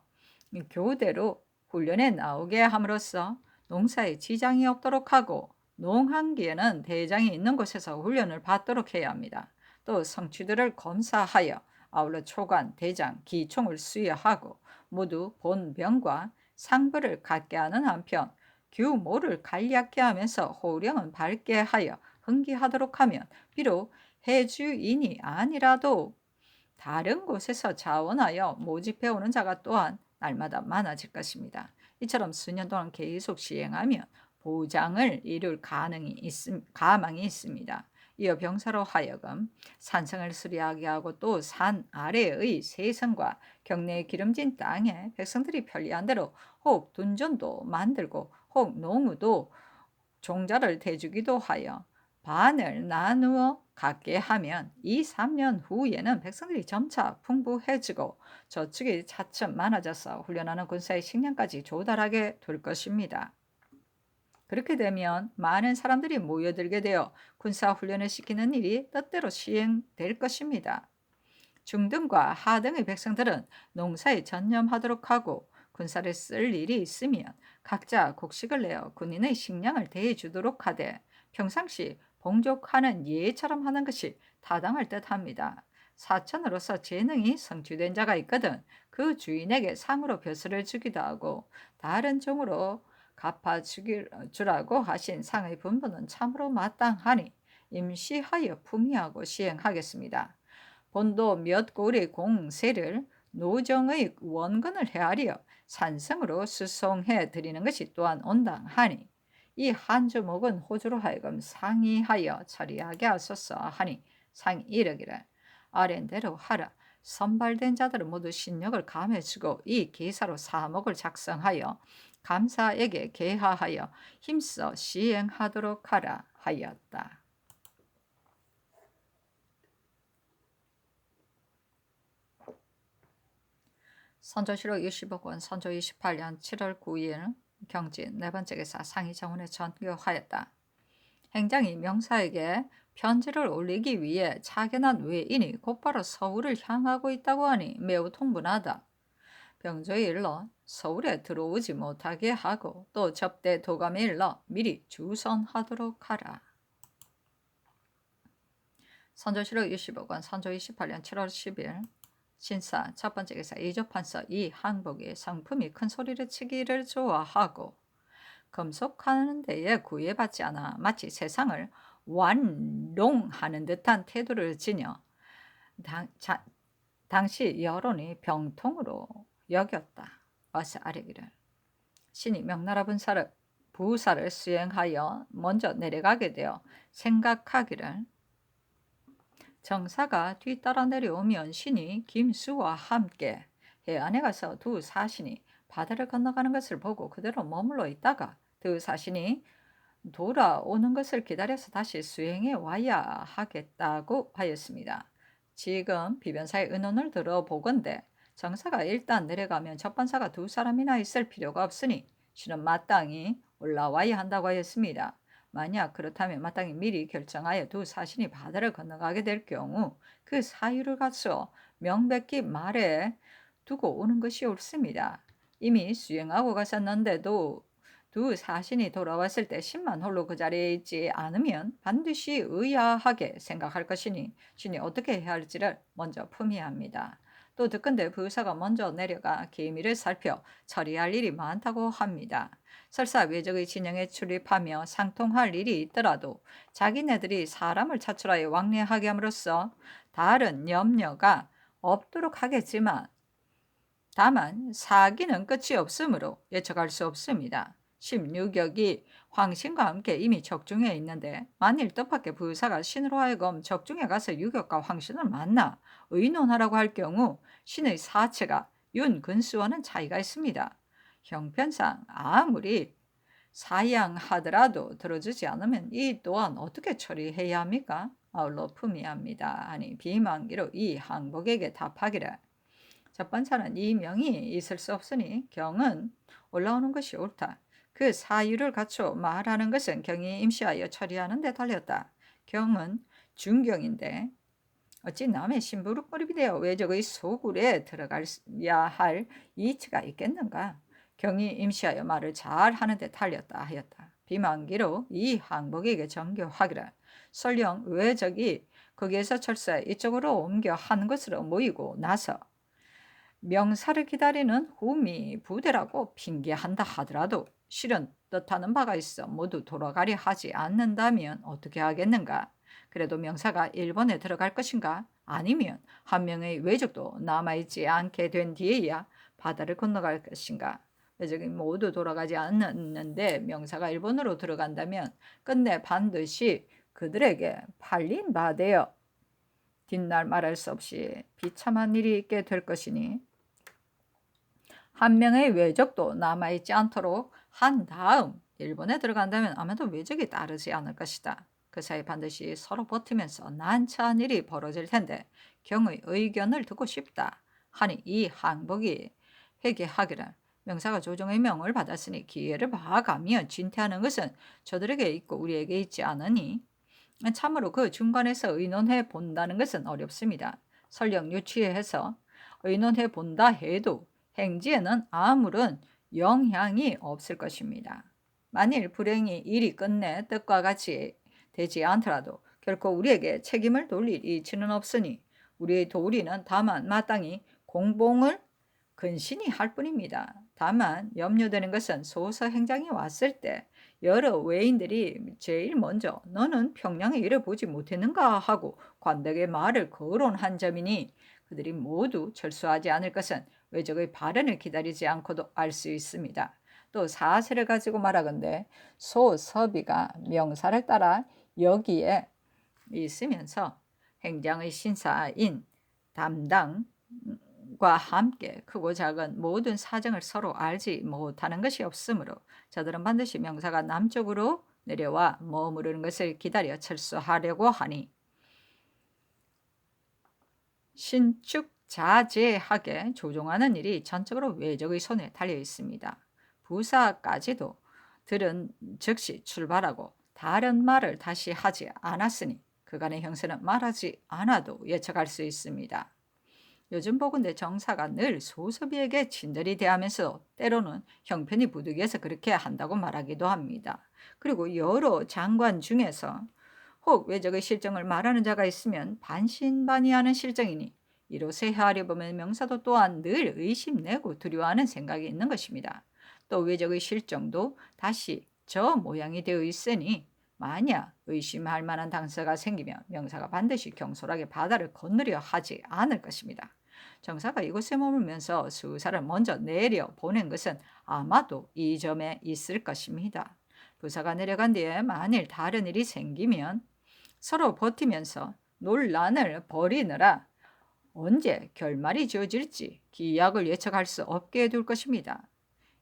교대로 훈련에 나오게 함으로써 농사에 지장이 없도록 하고 농한기에는 대장이 있는 곳에서 훈련을 받도록 해야 합니다. 또 성취들을 검사하여 아울러 초관, 대장, 기총을 수여하고 모두 본병과 상부를 갖게 하는 한편 규모를 간략게 하면서 호령은 밝게 하여 흥기하도록 하면 비록 해주인이 아니라도 다른 곳에서 자원하여 모집해 오는 자가 또한 날마다 많아질 것입니다. 이처럼 수년 동안 계속 시행하면 보장을 이룰 가망이 있습니다. 이어 병사로 하여금 산성을 수리하게 하고 또 산 아래의 세성과 경내의 기름진 땅에 백성들이 편리한 대로 혹 둔전도 만들고 혹 농우도 종자를 대주기도 하여 반을 나누어 갖게 하면 2, 3년 후에는 백성들이 점차 풍부해지고 저축이 차츰 많아져서 훈련하는 군사의 식량까지 조달하게 될 것입니다. 그렇게 되면 많은 사람들이 모여들게 되어 군사 훈련을 시키는 일이 뜻대로 시행될 것입니다. 중등과 하등의 백성들은 농사에 전념하도록 하고 군사를 쓸 일이 있으면 각자 곡식을 내어 군인의 식량을 대해주도록 하되 평상시 봉족하는 예처럼 하는 것이 타당할 듯합니다. 사천으로서 재능이 성취된 자가 있거든 그 주인에게 상으로 벼슬을 주기도 하고 다른 종으로 갚아주라고 하신 상의 분부는 참으로 마땅하니 임시하여 품위하고 시행하겠습니다. 본도 몇 고리 공세를 노정의 원근을 헤아려 산성으로 수송해 드리는 것이 또한 온당하니 이 한 조목은 호주로 하여금 상의하여 처리하게 하소서 하니 상이 이르기를 아랜대로 하라. 선발된 자들은 모두 신력을 감해주고 이 계사로 사목을 작성하여 감사에게 계하하여 힘써 시행하도록 하라 하였다. 선조실록 25권 선조 28년 7월 9일 경진 네 번째 계사 상의정원에 전교하였다. 행장이 명사에게 편지를 올리기 위해 차견한 외인이 곧바로 서울을 향하고 있다고 하니 매우 통분하다. 병조에 일러 서울에 들어오지 못하게 하고 또 접대 도감에 일러 미리 주선하도록 하라. 선조실록 25권 선조 28년 7월 10일 신사 첫 번째 기사 이조판서 이 항복이 성품이 큰 소리를 치기를 좋아하고 금속하는 데에 구애받지 않아 마치 세상을 완롱하는 듯한 태도를 지녀 당시 여론이 병통으로 여겼다. 어서 아뢰기를 신이 명나라 부사를 수행하여 먼저 내려가게 되어 생각하기를 정사가 뒤따라 내려오면 신이 김수와 함께 해안에 가서 두 사신이 바다를 건너가는 것을 보고 그대로 머물러 있다가 두 사신이 돌아오는 것을 기다려서 다시 수행해 와야 하겠다고 하였습니다. 지금 비변사의 의논을 들어보건대 정사가 일단 내려가면 접반사가 두 사람이나 있을 필요가 없으니 신은 마땅히 올라와야 한다고 하였습니다. 만약 그렇다면 마땅히 미리 결정하여 두 사신이 바다를 건너가게 될 경우 그 사유를 갖춰 명백히 말해 두고 오는 것이 옳습니다. 이미 수행하고 가셨는데도 두 사신이 돌아왔을 때 신만 홀로 그 자리에 있지 않으면 반드시 의아하게 생각할 것이니 신이 어떻게 해야 할지를 먼저 품어야 합니다. 또 듣건대 부사가 먼저 내려가 기밀을 살펴 처리할 일이 많다고 합니다. 설사 외적의 진영에 출입하며 상통할 일이 있더라도 자기네들이 사람을 차출하여 왕래하게 함으로써 다른 염려가 없도록 하겠지만 다만 사기는 끝이 없으므로 예측할 수 없습니다. 16역이 황신과 함께 이미 적중해 있는데 만일 뜻밖의 부사가 신으로 하여금 적중에 가서 유격과 황신을 만나 의논하라고 할 경우 신의 사체가 윤근수와는 차이가 있습니다. 형편상 아무리 사양하더라도 들어주지 않으면 이 또한 어떻게 처리해야 합니까? 아울러 품어야 합니다. 아니 비만기로 이 항복에게 답하기를 첫 번째는 이 명이 있을 수 없으니 경은 올라오는 것이 옳다. 그 사유를 갖춰 말하는 것은 경이 임시하여 처리하는 데 달렸다. 경은 중경인데 어찌 남의 신부름거립이 되어 외적의 소굴에 들어가야 할 이치가 있겠는가? 경이 임시하여 말을 잘 하는 데 달렸다 하였다. 비만기로 이 항복에게 정교하기를 설령 외적이 거기에서 철새 이쪽으로 옮겨 한 것으로 모이고 나서 명사를 기다리는 후미 부대라고 핑계한다 하더라도 실은 뜻하는 바가 있어 모두 돌아가려 하지 않는다면 어떻게 하겠는가? 그래도 명사가 일본에 들어갈 것인가? 아니면 한 명의 외적도 남아있지 않게 된 뒤에야 바다를 건너갈 것인가? 외적이 모두 돌아가지 않는데 명사가 일본으로 들어간다면 끝내 반드시 그들에게 팔린 바 되어 뒷날 말할 수 없이 비참한 일이 있게 될 것이니 한 명의 외적도 남아있지 않도록 한 다음 일본에 들어간다면 아마도 외적이 따르지 않을 것이다. 그 사이 반드시 서로 버티면서 난처한 일이 벌어질 텐데 경의 의견을 듣고 싶다 하니 이 항복이 회개하기를 명사가 조정의 명을 받았으니 기회를 봐가며 진퇴하는 것은 저들에게 있고 우리에게 있지 않으니 참으로 그 중간에서 의논해 본다는 것은 어렵습니다. 설령 유치해서 의논해 본다 해도 행지에는 아무런 영향이 없을 것입니다. 만일 불행히 일이 끝내 뜻과 같이 되지 않더라도 결코 우리에게 책임을 돌릴 이치는 없으니 우리의 도리는 다만 마땅히 공봉을 근신히 할 뿐입니다. 다만 염려되는 것은 소서 행장이 왔을 때 여러 외인들이 제일 먼저 너는 평양에 이래 보지 못했는가 하고 관덕의 말을 거론한 점이니 그들이 모두 철수하지 않을 것은 외적의 발언을 기다리지 않고도 알 수 있습니다. 또 사세를 가지고 말하건대 소섭이가 명사를 따라 여기에 있으면서 행장의 신사인 담당과 함께 크고 작은 모든 사정을 서로 알지 못하는 것이 없으므로 저들은 반드시 명사가 남쪽으로 내려와 머무르는 것을 기다려 철수하려고 하니 신축자제하게 조종하는 일이 전적으로 외적의 손에 달려 있습니다. 부사까지도 들은 즉시 출발하고 다른 말을 다시 하지 않았으니 그간의 형세는 말하지 않아도 예측할 수 있습니다. 요즘 보건대 정사가 늘 소섭이에게 친절히 대하면서 때로는 형편이 부득이해서 그렇게 한다고 말하기도 합니다. 그리고 여러 장관 중에서 혹 외적의 실정을 말하는 자가 있으면 반신반의하는 실정이니 이로새 헤아려 보면 명사도 또한 늘 의심내고 두려워하는 생각이 있는 것입니다. 또 외적의 실정도 다시 저 모양이 되어 있으니 만약 의심할 만한 당사가 생기면 명사가 반드시 경솔하게 바다를 건너려 하지 않을 것입니다. 정사가 이곳에 머물면서 수사를 먼저 내려 보낸 것은 아마도 이 점에 있을 것입니다. 부사가 내려간 뒤에 만일 다른 일이 생기면 서로 버티면서 논란을 벌이느라 언제 결말이 지어질지 기약을 예측할 수 없게 둘 것입니다.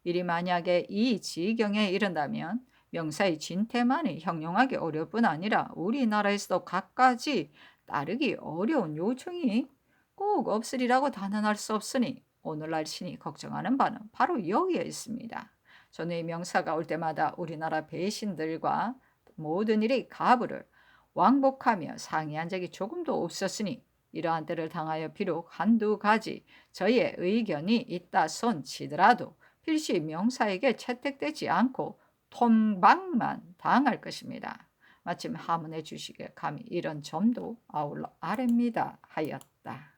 일이 만약에 이 지경에 이른다면 명사의 진퇴만이 형용하기 어려울 뿐 아니라 우리나라에서도 갖가지 따르기 어려운 요청이 꼭 없으리라고 단언할 수 없으니 오늘날 신이 걱정하는 바는 바로 여기에 있습니다. 전의 명사가 올 때마다 우리나라 배신들과 모든 일의 가부를 왕복하며 상의한 적이 조금도 없었으니 이러한 때를 당하여 비록 한두 가지 저의 의견이 있다 손 치더라도 필시 명사에게 채택되지 않고 통방만 당할 것입니다. 마침 하문해 주시기에 감히 이런 점도 아울러 아랩니다 하였다.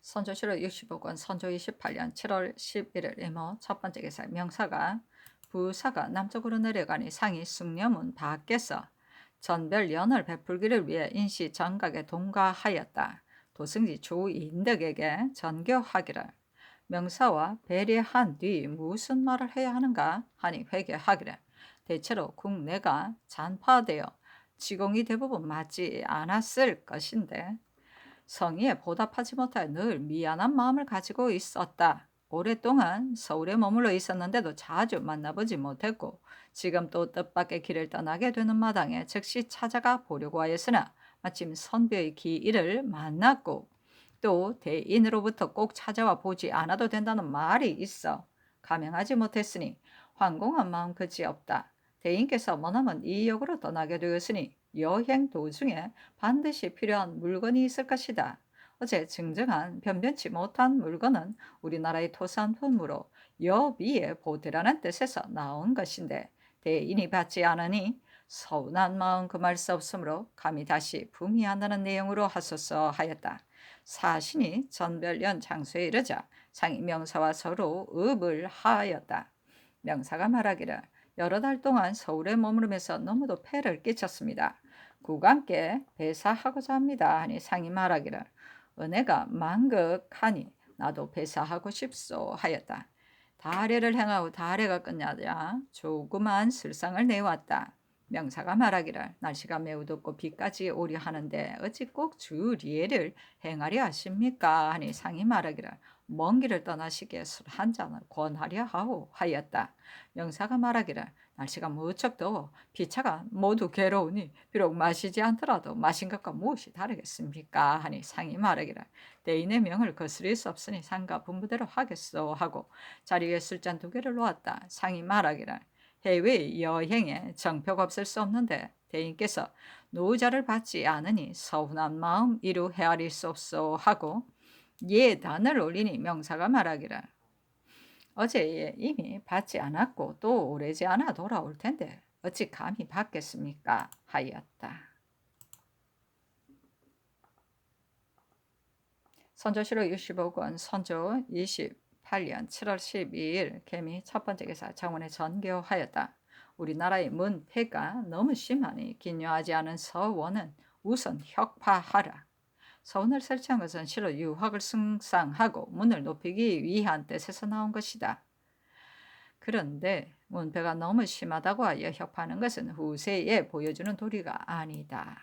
선조실록 65권 선조 28년 7월 11일 이모 첫 번째 기사 명사가 부사가 남쪽으로 내려가니 상이 숭례문 밖에서 전별연을 베풀기를 위해 인시 정각에 동가하였다. 도승지 조인덕에게 전교하기를 명사와 배려한 뒤 무슨 말을 해야 하는가 하니 회개하기를 대체로 국내가 잔파되어 지공이 대부분 맞지 않았을 것인데 성의에 보답하지 못하여 늘 미안한 마음을 가지고 있었다. 오랫동안 서울에 머물러 있었는데도 자주 만나보지 못했고 지금 또 뜻밖의 길을 떠나게 되는 마당에 즉시 찾아가 보려고 하였으나 마침 선비의 기일을 만났고 또 대인으로부터 꼭 찾아와 보지 않아도 된다는 말이 있어 감행하지 못했으니 황공한 마음 그지없다. 대인께서 머나먼 이 역으로 떠나게 되었으니 여행 도중에 반드시 필요한 물건이 있을 것이다. 어제 증정한 변변치 못한 물건은 우리나라의 토산품으로 여비의 보태라는 뜻에서 나온 것인데 대인이 받지 않으니 서운한 마음 금할 수 없으므로 감히 다시 부미한다는 내용으로 하소서 하였다. 사신이 전별연 장소에 이르자 상이 명사와 서로 의을 하였다. 명사가 말하기를 여러 달 동안 서울에 머무르면서 너무도 폐를 끼쳤습니다. 국왕께 배사하고자 합니다 하니 상이 말하기를 은혜가 만극하니 나도 배사하고 싶소 하였다. 다례를 행하고 다례가 끝나자 조그만 슬상을 내왔다. 명사가 말하기를 날씨가 매우 덥고 비까지 오려 하는데 어찌 꼭 주리에를 행하려 하십니까 하니 상이 말하기를 먼 길을 떠나시기에 술 한 잔을 권하려 하오 하였다. 명사가 말하기를 날씨가 무척 더워 피차가 모두 괴로우니 비록 마시지 않더라도 마신 것과 무엇이 다르겠습니까 하니 상이 말하기를 대인의 명을 거스릴 수 없으니 상가 분부대로 하겠소 하고 자리에 술잔 2개를 놓았다. 상이 말하기를 해외 여행에 정표가 없을 수 없는데 대인께서 노자를 받지 않으니 서운한 마음 이루 헤아릴 수 없소 하고 예단을 올리니 명사가 말하기를 어제 이미 받지 않았고 또 오래지 않아 돌아올 텐데 어찌 감히 받겠습니까 하였다. 선조실록 65권 선조 28년 7월 12일 개미 첫 번째 기사 정원에 전교하였다. 우리나라의 문패가 너무 심하니 기묘하지 않은 서원은 우선 혁파하라. 서원을 설치한 것은 실로 유학을 승상하고 문을 높이기 위한 뜻에서 나온 것이다. 그런데 문패가 너무 심하다고 하여 혁파하는 것은 후세에 보여주는 도리가 아니다.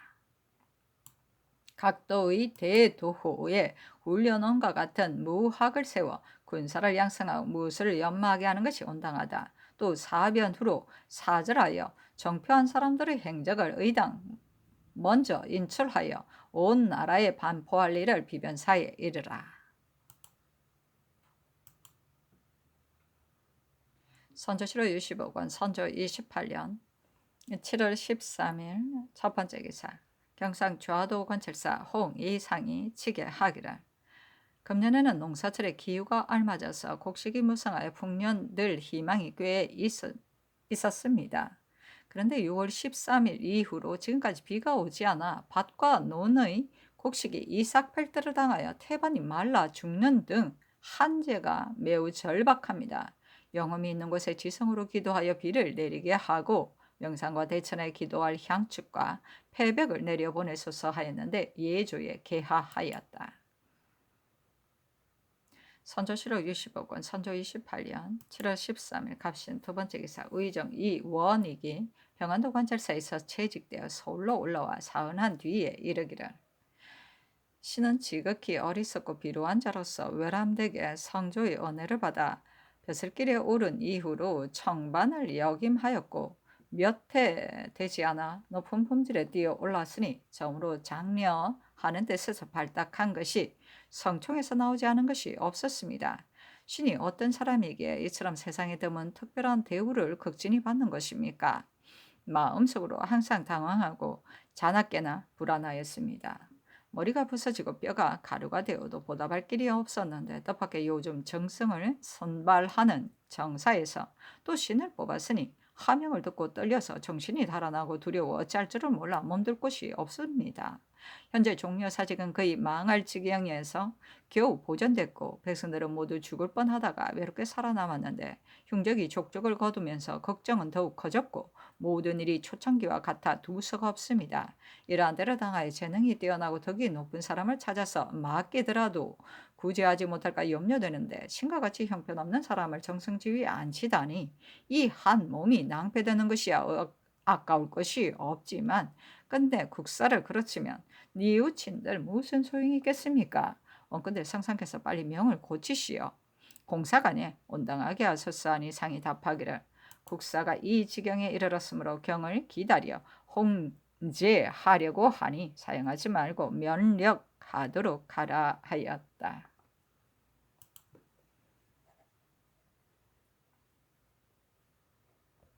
각도의 대도호에 훈련원과 같은 무학을 세워 군사를 양성하고 무술을 연마하게 하는 것이 온당하다. 또 사변 후로 사절하여 정표한 사람들의 행적을 의당 먼저 인출하여 온 나라에 반포할 일을 비변사에 이르라. 선조실록 65권 선조 28년 7월 13일 첫 번째 기사 경상 좌도 관찰사 홍이상이 치게하기를 금년에는 농사철의 기후가 알맞아서 곡식이 무성하여 풍년 늘 희망이 꽤 있었습니다. 그런데 6월 13일 이후로 지금까지 비가 오지 않아 밭과 논의 곡식이 이삭펠트를 당하여 태반이 말라 죽는 등 한재가 매우 절박합니다. 영험이 있는 곳에 지성으로 기도하여 비를 내리게 하고 명산과 대천에 기도할 향축과 패백을 내려보내소서 하였는데 예조에 개하하였다. 선조실록 65권 선조 28년 7월 13일 갑신 두 번째 기사 의정 이원익이 평안도 관찰사에서 채직되어 서울로 올라와 사은한 뒤에 이르기를 신은 지극히 어리석고 비루한 자로서 외람되게 성조의 은혜를 받아 벼슬길에 오른 이후로 청반을 역임하였고 몇 해 되지 않아 높은 품질에 뛰어 올랐으니 처음으로 장려하는 뜻에서 발탁한 것이 성총에서 나오지 않은 것이 없었습니다. 신이 어떤 사람에게 이처럼 세상에 드문 특별한 대우를 극진히 받는 것입니까? 마음속으로 항상 당황하고 자나깨나 불안하였습니다. 머리가 부서지고 뼈가 가루가 되어도 보답할 길이 없었는데 뜻밖의 요즘 정성을 선발하는 정사에서 또 신을 뽑았으니 하명을 듣고 떨려서 정신이 달아나고 두려워 어찌할 줄을 몰라 몸둘 곳이 없습니다. 현재 종려 사직은 거의 망할 지경에서 겨우 보존됐고 백성들은 모두 죽을 뻔하다가 외롭게 살아남았는데 흉적이 족적을 거두면서 걱정은 더욱 커졌고 모든 일이 초창기와 같아 두서가 없습니다. 이러한 대로 당하여 재능이 뛰어나고 덕이 높은 사람을 찾아서 맡기더라도 구제하지 못할까 염려되는데 신과 같이 형편없는 사람을 정성지휘에 앉히다니 이 한 몸이 낭패되는 것이야 아까울 것이 없지만 근데 국사를 그르치면 뉘우친들 무슨 소용이 있겠습니까? 원근들 상상해서 빨리 명을 고치시오. 공사관에 온당하게 하소서하니 상이 답하기를 국사가 이 지경에 이르렀으므로 경을 기다려 홍제하려고 하니 사용하지 말고 면력하도록 하라 하였다.